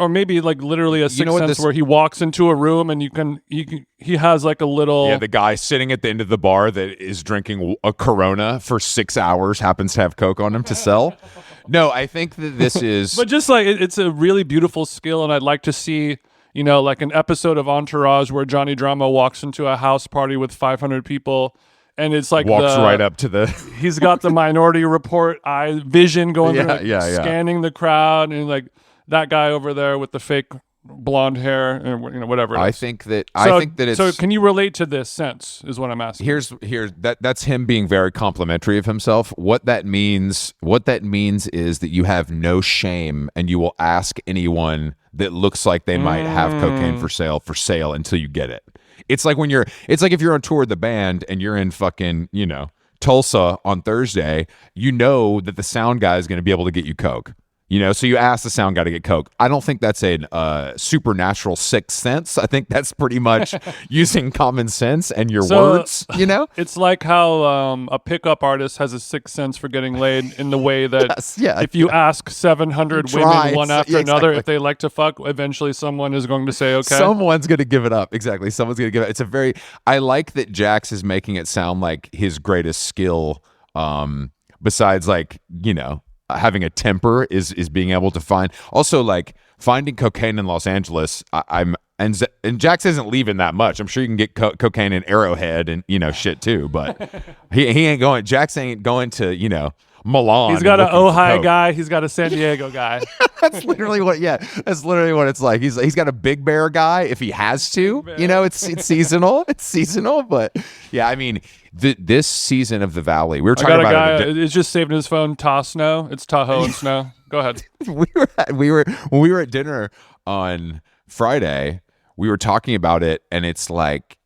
S2: maybe like literally a 6th sense where he walks into a room and he has like a little
S1: the guy sitting at the end of the bar that is drinking a Corona for 6 hours happens to have coke on him to sell. No, I think that this is
S2: but just like it's a really beautiful skill, and I'd like to see like an episode of Entourage where Johnny Drama walks into a house party with 500 people, and it's like
S1: walks right up to the.
S2: He's got the Minority Report eye vision going through, scanning the crowd, and like that guy over there with the fake blonde hair, and whatever. It is.
S1: I think that it's.
S2: So can you relate to this sense? Is what I'm asking.
S1: Here's that's him being very complimentary of himself. What that means is that you have no shame and you will ask anyone that looks like they might have cocaine for sale until you get it. It's like if you're on tour with the band and you're in fucking, Tulsa on Thursday, you know that the sound guy is going to be able to get you coke. So you ask the sound guy to get coke. I don't think that's a supernatural sixth sense. I think that's pretty much using common sense and your words,
S2: It's like how a pickup artist has a sixth sense for getting laid in the way that if you ask 700 women one after another if they like to fuck, eventually someone is going to say, okay.
S1: Someone's going to give it up. Exactly. Someone's going to give it. I like that Jax is making it sound like his greatest skill, besides having a temper is being able to find. Also, like finding cocaine in Los Angeles. And Jax isn't leaving that much. I'm sure you can get cocaine in Arrowhead and shit too. But he ain't going. Jax ain't going to Milan.
S2: He's got an Ojai guy. He's got a San Diego guy.
S1: That's literally what. Yeah, that's literally what it's like. He's got a Big Bear guy if he has to. It's seasonal. It's seasonal, but yeah, I mean, this season of the Valley, we were talking about.
S2: I got a guy. It's just saving his phone. Snow. It's Tahoe and snow. Go ahead.
S1: When we were at dinner on Friday, we were talking about it, and it's like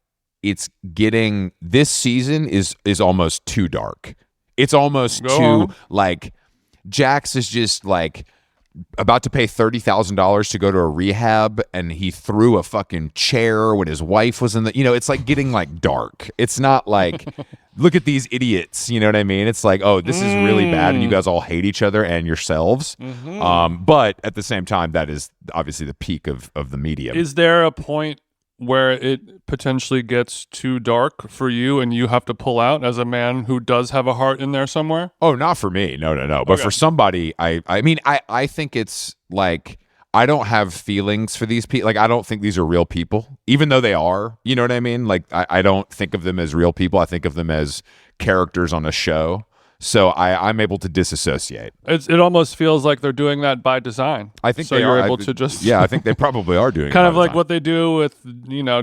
S1: this season is almost too dark. It's almost too like Jax is just like about to pay $30,000 to go to a rehab, and he threw a fucking chair when his wife was in the. It's like getting like dark. It's not like look at these idiots. You know what I mean? It's like, oh, this is really bad, and you guys all hate each other and yourselves. But at the same time, that is obviously the peak of the medium.
S2: Is there a point where it potentially gets too dark for you and you have to pull out as a man who does have a heart in there somewhere?
S1: Oh, not for me. No. But for somebody, I mean, I think it's like, I don't have feelings for these people. Like, I don't think these are real people, even though they are. You know what I mean? Like, I don't think of them as real people. I think of them as characters on a show. So I'm able to disassociate.
S2: It almost feels like they're doing that by design.
S1: I think
S2: so you're able to just
S1: I think they probably are doing
S2: kind
S1: it
S2: of like what they do with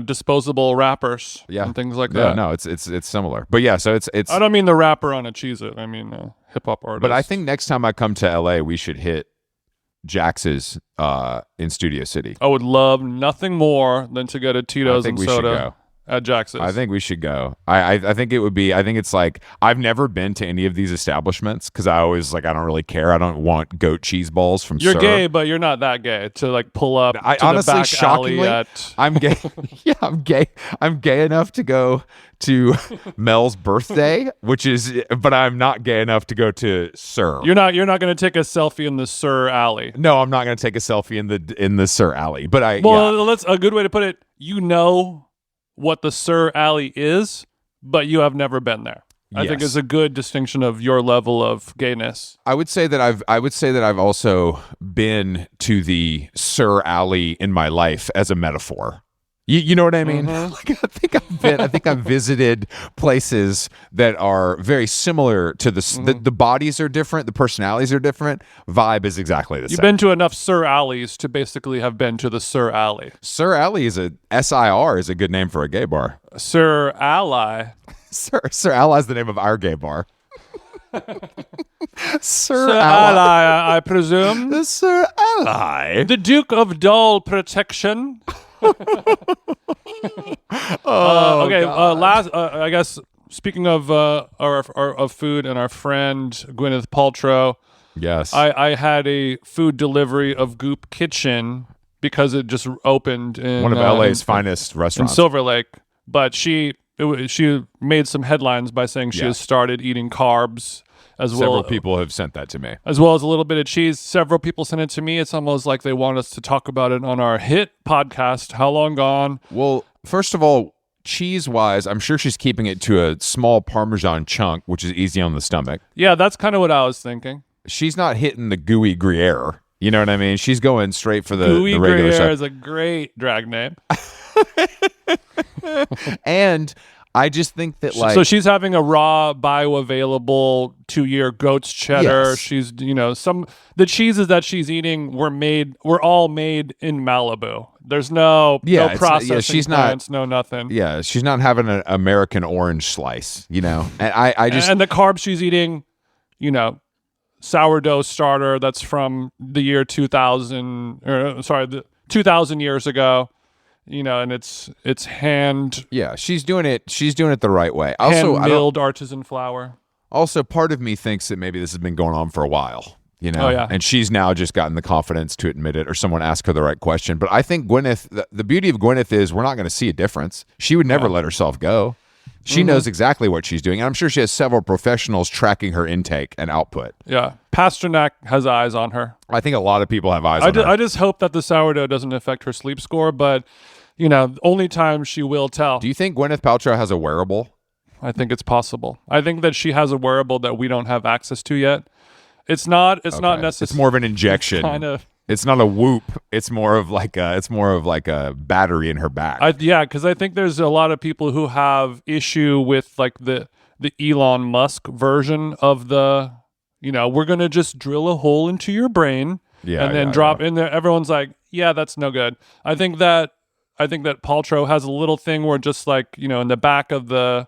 S2: disposable wrappers and things like that.
S1: No, it's similar. But yeah, so it's.
S2: I don't mean the rapper on a Cheez-It. I mean hip hop artist.
S1: But I think next time I come to LA, we should hit Jax's in Studio City.
S2: I would love nothing more than to get a Tito's and soda at Jax's.
S1: I think we should go. I think it would be. I think it's like I've never been to any of these establishments because I always I don't really care. I don't want goat cheese balls from.
S2: You're
S1: Sir.
S2: gay, but you're not that gay to like pull up.
S1: I
S2: to
S1: honestly,
S2: the back
S1: shockingly,
S2: alley at...
S1: I'm gay. Yeah, I'm gay. I'm gay enough to go to Mel's birthday, but I'm not gay enough to go to Sir.
S2: You're not going to take a selfie in the Sir alley.
S1: No, I'm not going to take a selfie in the Sir alley. But
S2: that's a good way to put it. What the Sir alley is, but you have never been there. I think it's a good distinction of your level of gayness.
S1: I would say that I've also been to the Sir alley in my life as a metaphor. You know what I mean? I think I've visited places that are very similar to the bodies are different, the personalities are different, vibe is exactly the same.
S2: You've been to enough Sir alleys to basically have been to the Sir alley.
S1: Sir alley is SIR is a good name for a gay bar.
S2: Sir Ally.
S1: Sir Ally is the name of our gay bar. Sir
S2: Ally, I presume.
S1: The Sir Ally.
S2: The Duke of Doll Protection.
S1: Okay.
S2: Last, I guess. Speaking of of food and our friend Gwyneth Paltrow.
S1: Yes.
S2: I had a food delivery of Goop Kitchen because it just opened in
S1: one of LA's finest restaurants
S2: in Silver Lake. But she made some headlines by saying she has started eating carbs.
S1: Several people have sent that to me.
S2: As well as a little bit of cheese. Several people sent it to me. It's almost like they want us to talk about it on our hit podcast, How Long Gone?
S1: Well, first of all, cheese-wise, I'm sure she's keeping it to a small Parmesan chunk, which is easy on the stomach.
S2: Yeah, that's kind of what I was thinking.
S1: She's not hitting the gooey Gruyere. You know what I mean? She's going straight for the regular
S2: Gruyere
S1: stuff.
S2: is a great drag name.
S1: And I just think that
S2: So she's having a raw, bioavailable 2-year goat's cheddar.
S1: Yes.
S2: She's, the cheeses that she's eating were all made in Malibu. There's no processing plants, no nothing.
S1: Yeah, she's not having an American orange slice, And I just
S2: and the carbs she's eating, sourdough starter that's from the year 2000, the 2000 years ago. And it's hand.
S1: Yeah, she's doing it the right way. Also,
S2: hand milled artisan flour.
S1: Also, part of me thinks that maybe this has been going on for a while,
S2: Oh, yeah.
S1: and she's now just gotten the confidence to admit it, or someone ask her the right question. But I think Gwyneth, the beauty of Gwyneth is we're not going to see a difference. She would never let herself go. She knows exactly what she's doing. And I'm sure she has several professionals tracking her intake and output.
S2: Yeah. Pasternak has eyes on her.
S1: I think a lot of people have eyes on her.
S2: I just hope that the sourdough doesn't affect her sleep score, but, only time she will tell.
S1: Do you think Gwyneth Paltrow has a wearable?
S2: I think it's possible. I think that she has a wearable that we don't have access to yet. It's not necessary.
S1: It's more of an injection.
S2: Kind of.
S1: It's not a whoop. It's more of like a battery in her back.
S2: Because I think there's a lot of people who have issue with like the Elon Musk version of the, we're gonna just drill a hole into your brain and then drop in there. Everyone's like, yeah, that's no good. I think that Paltrow has a little thing where just like in the back of the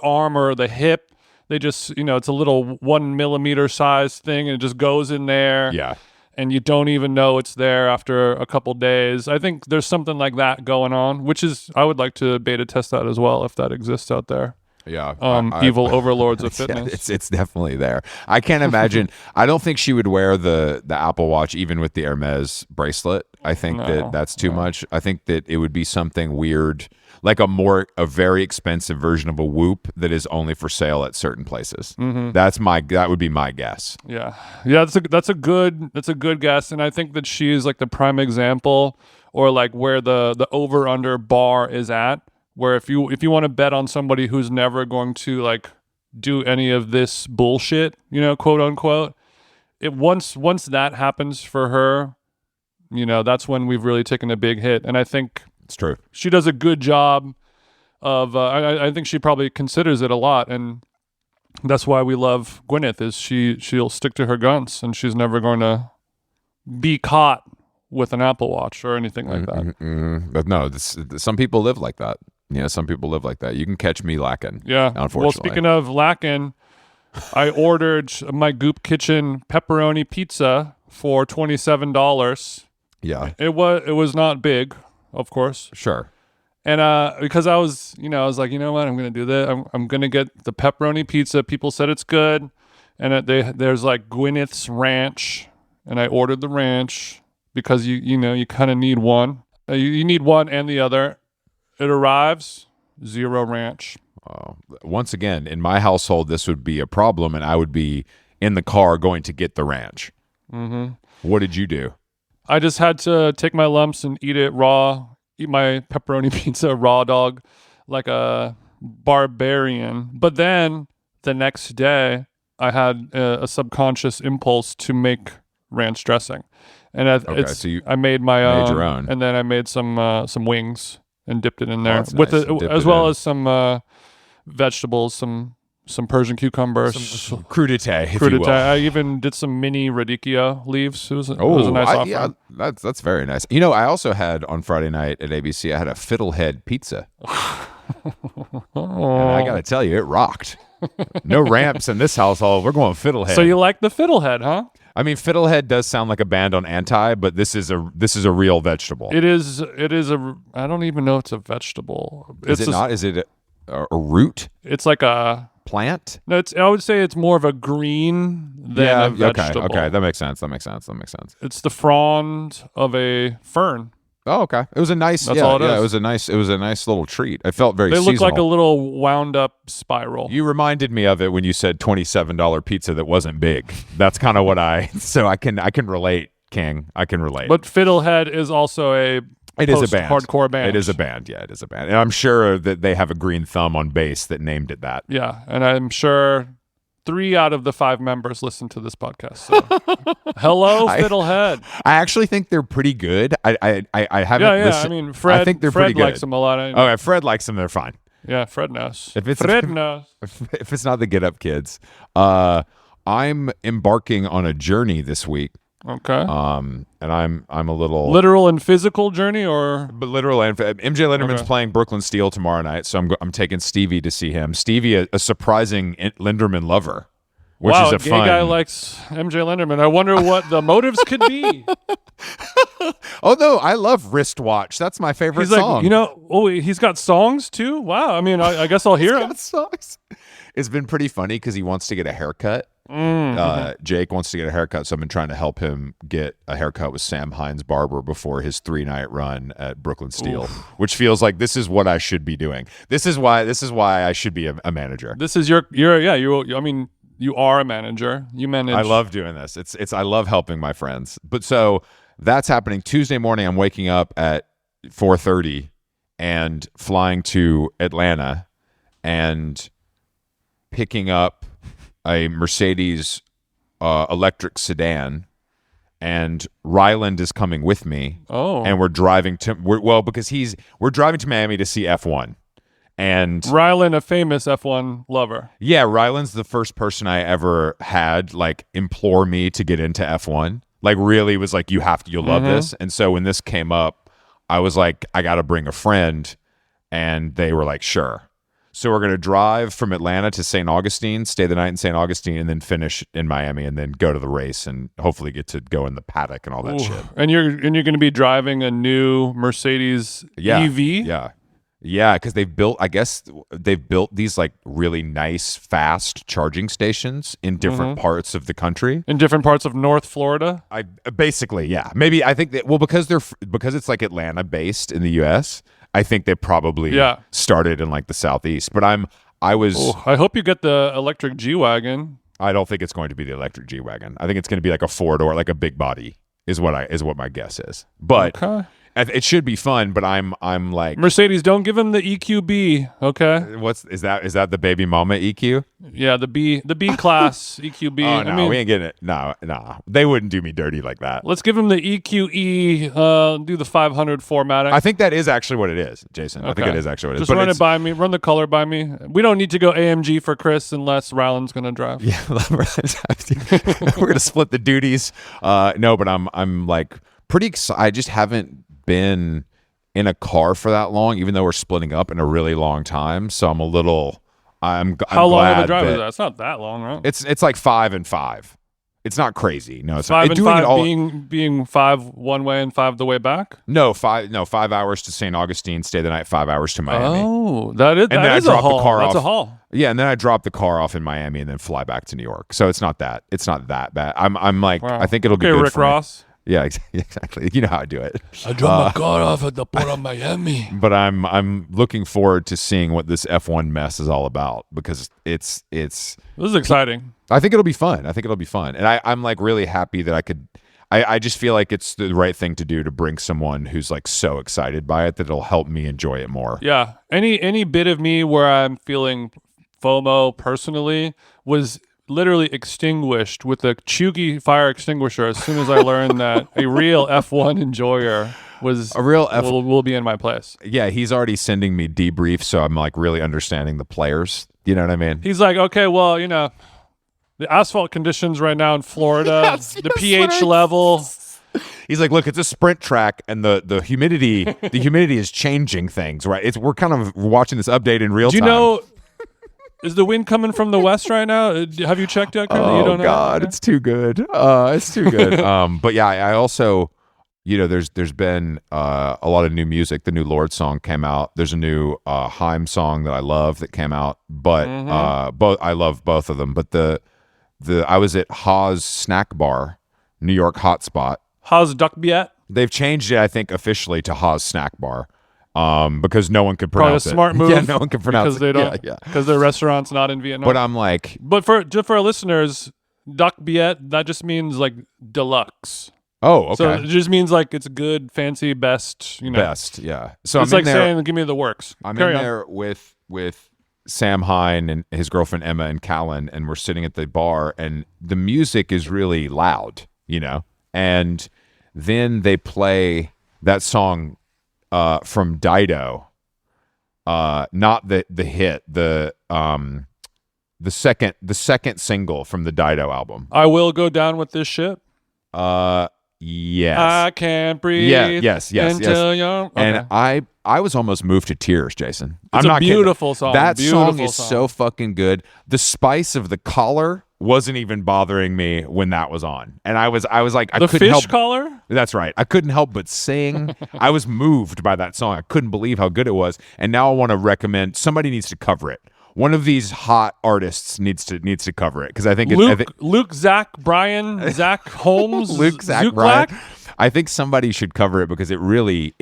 S2: arm or the hip, they just it's a little 1 millimeter size thing and it just goes in there.
S1: Yeah.
S2: And you don't even know it's there after a couple days. I think there's something like that going on, which is I would like to beta test that as well if that exists out there.
S1: Yeah,
S2: evil overlords of fitness.
S1: Yeah, it's definitely there. I can't imagine. I don't think she would wear the Apple Watch even with the Hermes bracelet. I think that's too much. I think that it would be something weird, like a very expensive version of a Whoop that is only for sale at certain places.
S2: Mm-hmm.
S1: That would be my guess.
S2: Yeah. That's a good guess, and I think that she's like the prime example, or like where the over under bar is at. Where if you want to bet on somebody who's never going to like do any of this bullshit, quote unquote, once that happens for her, that's when we've really taken a big hit. And I think
S1: it's true.
S2: She does a good job of. I think she probably considers it a lot, and that's why we love Gwyneth. Is she'll stick to her guns, and she's never going to be caught with an Apple Watch or anything like that.
S1: But no, some people live like that. Some people live like that. You can catch me lacking.
S2: Yeah.
S1: Unfortunately.
S2: Well, speaking of lacking, I ordered my Goop Kitchen pepperoni pizza for $27.
S1: Yeah.
S2: It was not big, of course.
S1: Sure.
S2: And because I was like, you know what, I'm gonna do that. I'm gonna get the pepperoni pizza. People said it's good, and there's like Gwyneth's Ranch, and I ordered the ranch because you kind of need one. You need one and the other. It arrives, 0 ranch.
S1: Once again, in my household, this would be a problem, and I would be in the car going to get the ranch.
S2: Mm-hmm.
S1: What did you do?
S2: I just had to take my lumps and eat it raw. Eat my pepperoni pizza raw dog like a barbarian. But then the next day, I had a subconscious impulse to make ranch dressing, and I made my own,
S1: your own,
S2: and then I made some wings and dipped it in there
S1: with
S2: nice. As well as some vegetables, some Persian cucumbers,
S1: some crudité, if you will.
S2: I even did some mini radicchio leaves. It was a nice offering.
S1: Yeah, that's very nice. I also had on Friday night at ABC, I had a fiddlehead pizza. And I got to tell you, it rocked. No ramps in this household. We're going fiddlehead.
S2: So you like the fiddlehead, huh?
S1: I mean, fiddlehead does sound like a band on Anti, but this is a real vegetable.
S2: It is I don't even know if it's a vegetable.
S1: Is it not? Is it a root?
S2: It's like a
S1: plant?
S2: No, I would say it's more of a green than a vegetable.
S1: Okay, that makes sense.
S2: It's the frond of a fern.
S1: Oh, okay. It was a nice.
S2: That's all it is.
S1: It was a nice little treat. It felt very.
S2: They
S1: seasonal.
S2: look like a little wound up spiral.
S1: You reminded me of it when you said $27 pizza that wasn't big. That's kind of what So I can relate, King. I can relate.
S2: But Fiddlehead is also a hardcore band.
S1: It is a band. Yeah, it is a band. And I'm sure that they have a green thumb on bass that named it that.
S2: Yeah, and I'm sure 3 out of the 5 members listen to this podcast. So. Hello, Fiddlehead.
S1: I actually think they're pretty good. I haven't listened.
S2: I mean, Fred,
S1: I think they're
S2: Fred
S1: pretty good.
S2: likes them a lot.
S1: Okay, Fred likes them. They're fine.
S2: Yeah, Fred knows.
S1: If it's
S2: Fred knows.
S1: if it's not the Get Up Kids, I'm embarking on a journey this week.
S2: Okay.
S1: And I'm a little
S2: Literal and physical journey, or
S1: but literal. And MJ Lenderman's playing Brooklyn Steel tomorrow night, so I'm taking Stevie to see him. Stevie, a surprising Lenderman lover, which
S2: wow,
S1: is a
S2: gay
S1: fun
S2: guy likes MJ Lenderman. I wonder what the motives could be.
S1: Oh no, I love Wristwatch. That's my favorite
S2: He's like,
S1: song.
S2: He's got songs too. Wow. I mean, I guess I'll hear him.
S1: Songs. It's been pretty funny because he wants to get a haircut. Jake wants to get a haircut, so I've been trying to help him get a haircut with Sam Hines Barber before his 3-night run at Brooklyn Steel, which feels like this is what I should be doing. This is why I should be a manager.
S2: This is you are a manager. You manage.
S1: I love doing this. I love helping my friends. But so that's happening Tuesday morning. I'm waking up at 4:30 and flying to Atlanta and picking up a Mercedes electric sedan, and Ryland is coming with me.
S2: Oh,
S1: and we're driving to we're driving to Miami to see F1. And
S2: Ryland, a famous F1 lover.
S1: Yeah, Ryland's the first person I ever had like implore me to get into F1. Like really was like, you'll love this. And so when this came up, I was like, I got to bring a friend, and they were like, sure. So we're going to drive from Atlanta to St. Augustine, stay the night in St. Augustine, and then finish in Miami, and then go to the race and hopefully get to go in the paddock and all that shit.
S2: And you're going to be driving a new Mercedes EV?
S1: Yeah, because they've built these like really nice, fast charging stations in different parts of the country.
S2: In different parts of North Florida?
S1: Maybe I think that, because it's like Atlanta based in the US, I think they probably started in like the Southeast. But I
S2: hope you get the electric G-Wagon.
S1: I don't think it's going to be the electric G-Wagon. I think it's going to be like a 4-door, like a big body is what my guess is. But it should be fun, but I'm like,
S2: Mercedes, don't give him the EQB, okay?
S1: Is that the baby mama EQ?
S2: Yeah, the B class EQB.
S1: Oh no, we ain't getting it. No, they wouldn't do me dirty like that.
S2: Let's give him the EQE. Do the 500 formatting.
S1: I think that is actually what it is, Jason. Okay. I think it is actually what it is.
S2: Just run it by me. Run the color by me. We don't need to go AMG for Chris unless Ryland's gonna drive.
S1: Yeah, we're gonna split the duties. No, but I'm like pretty excited. I just haven't been in a car for that long, even though we're splitting up in a really long time. So I'm a little.
S2: How long of a drive is that? It's not that long, right?
S1: It's like 5 and 5. It's not crazy. No, it's
S2: 5
S1: not.
S2: and 5 being 5 one way and 5 the way back.
S1: No, 5 hours to St. Augustine, stay the night, 5 hours to Miami.
S2: Oh, that is
S1: I
S2: drop the car off. That's a haul.
S1: Yeah, and then I drop the car off in Miami and then fly back to New York. So it's not that bad. I'm like, wow. I think it'll be good
S2: Rick
S1: for
S2: Ross.
S1: Me. Yeah, exactly. You know how I do it.
S2: I drop my car off at the port of Miami.
S1: But I'm looking forward to seeing what this F1 mess is all about, because it's. This
S2: is exciting.
S1: I think it'll be fun. And I'm like really happy that I could. I just feel like it's the right thing to do to bring someone who's like so excited by it that it'll help me enjoy it more.
S2: Yeah. Any bit of me where I'm feeling FOMO personally was literally extinguished with a Chugi fire extinguisher as soon as I learned that a real F1 enjoyer will be in my place.
S1: Yeah, he's already sending me debriefs, so I'm like really understanding the players. You know what I mean?
S2: He's like, okay, well, the asphalt conditions right now in Florida, the pH level.
S1: He's like, look, it's a sprint track, and the humidity is changing things, right? We're kind of watching this update in real time.
S2: Do you know? Is the wind coming from the west right now? Have you checked yet?
S1: Oh, you don't know? God, it's too good. It's too good. But yeah, I also, there's been a lot of new music. The new Lorde song came out. There's a new Haim song that I love that came out. But I love both of them. But I was at Haas Snack Bar, New York hotspot.
S2: Haas Duckbiet?
S1: They've changed it, I think, officially to Haas Snack Bar. Because no one could pronounce it.
S2: Smart move.
S1: Yeah, no one can pronounce it.
S2: Because their restaurant's not in Vietnam.
S1: But I'm like,
S2: just for our listeners, Duck Biet, that just means like deluxe.
S1: Oh, okay.
S2: So it just means like it's good, fancy, best.
S1: Best, yeah. So
S2: it's like saying, "Give me the works."
S1: I'm in there with Sam Hine and his girlfriend Emma and Callan, and we're sitting at the bar, and the music is really loud, and then they play that song from Dido, not the hit, the second single from the Dido album.
S2: I will go down with this ship.
S1: Yes.
S2: I can't breathe.
S1: Yes.
S2: Until you're... Okay.
S1: And I was almost moved to tears, Jason.
S2: It's a beautiful song.
S1: That
S2: beautiful
S1: song is so fucking good. The spice of the collar wasn't even bothering me when that was on, and I was like, I couldn't help.
S2: The fish collar.
S1: That's right. I couldn't help but sing. I was moved by that song. I couldn't believe how good it was, and now I want to recommend somebody needs to cover it. One of these hot artists needs to cover it because I think
S2: Luke, Zach, Brian, Zach Holmes,
S1: Luke, Zach, Brian. I think somebody should cover it because it really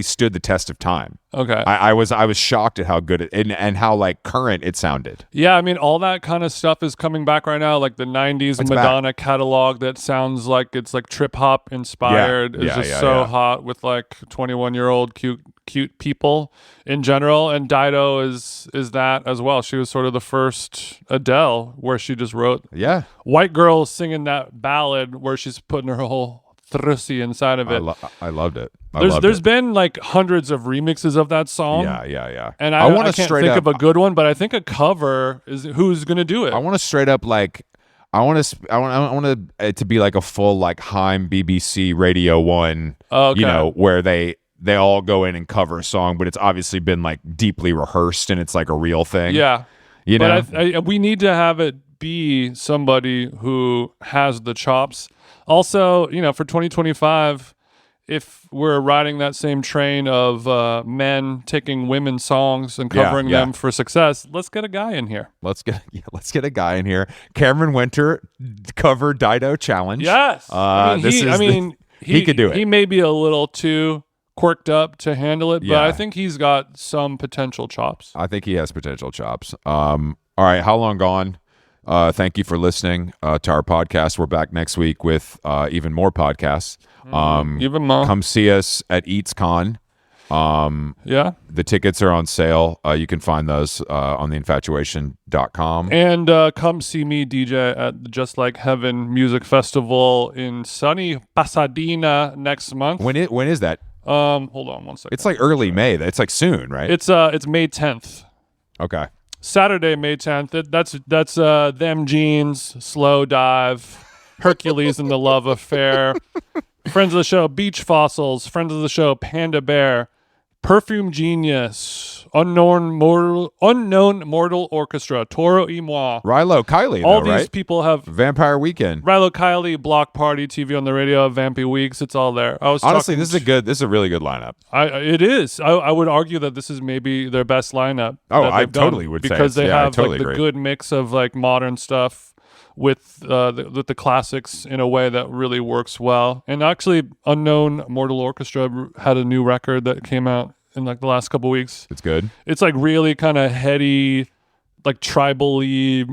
S1: stood the test of time.
S2: Okay.
S1: I was shocked at how good it and how like current it sounded.
S2: Yeah, I mean all that kind of stuff is coming back right now, like the 90s Madonna catalog that sounds like it's like trip hop inspired. It's just so hot with like 21-year-old cute people in general, and Dido is that as well. She was sort of the first Adele where she just wrote white girl singing that ballad where she's putting her whole Thrussy inside of it.
S1: I loved it.
S2: There's been like hundreds of remixes of that song.
S1: Yeah.
S2: And I can't think of a good one, but I think a cover is who's going to do it.
S1: I want to straight up like I want it to be like a full like Heim BBC Radio 1, where they all go in and cover a song, but it's obviously been like deeply rehearsed and it's like a real thing.
S2: Yeah.
S1: But
S2: we need to have it be somebody who has the chops. Also, for 2025, if we're riding that same train of men taking women's songs and covering them for success, let's get a guy in here.
S1: Let's get a guy in here. Cameron Winter cover Dido challenge.
S2: Yes.
S1: He could do it.
S2: He may be a little too quirked up to handle it, but I think he's got some potential chops.
S1: I think he has potential chops. All right, How Long Gone? Thank you for listening to our podcast. We're back next week with even more podcasts.
S2: Even more.
S1: Come see us at EatsCon. The tickets are on sale. You can find those on theinfatuation.com.
S2: And come see me DJ at the Just Like Heaven Music Festival in sunny Pasadena next month.
S1: When is that?
S2: Hold on one second.
S1: It's like early May. It's like soon, right?
S2: It's May 10th.
S1: Okay.
S2: Saturday, May 10th. That's Them Jeans, Slow Dive, Hercules and the Love Affair, friends of the show, Beach Fossils, friends of the show, Panda Bear, Perfume Genius, Unknown Mortal Orchestra, Toro y Moi.
S1: Rilo Kiley,
S2: all these people have
S1: Vampire Weekend.
S2: Rilo Kiley, Block Party, TV on the Radio, Vampy Weeks. It's all there.
S1: Honestly, this is a really good lineup.
S2: It is. I would argue that this is maybe their best lineup.
S1: Oh, I totally would say
S2: because they have
S1: totally
S2: the good mix of like modern stuff with the classics in a way that really works well. And actually, Unknown Mortal Orchestra had a new record that came out in like the last couple weeks.
S1: It's good. It's
S2: like really kind of heady, like tribal-y,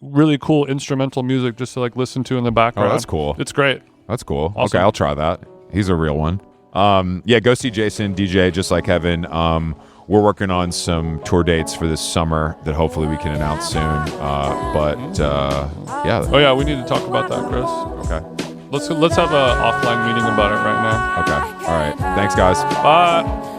S2: really cool instrumental music just to like listen to in the background.
S1: Oh, that's cool.
S2: It's great.
S1: That's cool.
S2: Awesome.
S1: Okay, I'll try that. He's a real one. Go see Jason, DJ, Just Like Heaven. We're working on some tour dates for this summer that hopefully we can announce soon.
S2: Oh yeah, we need to talk about that, Chris.
S1: Okay.
S2: Let's have an offline meeting about it right now.
S1: Okay. All right. Thanks, guys.
S2: Bye.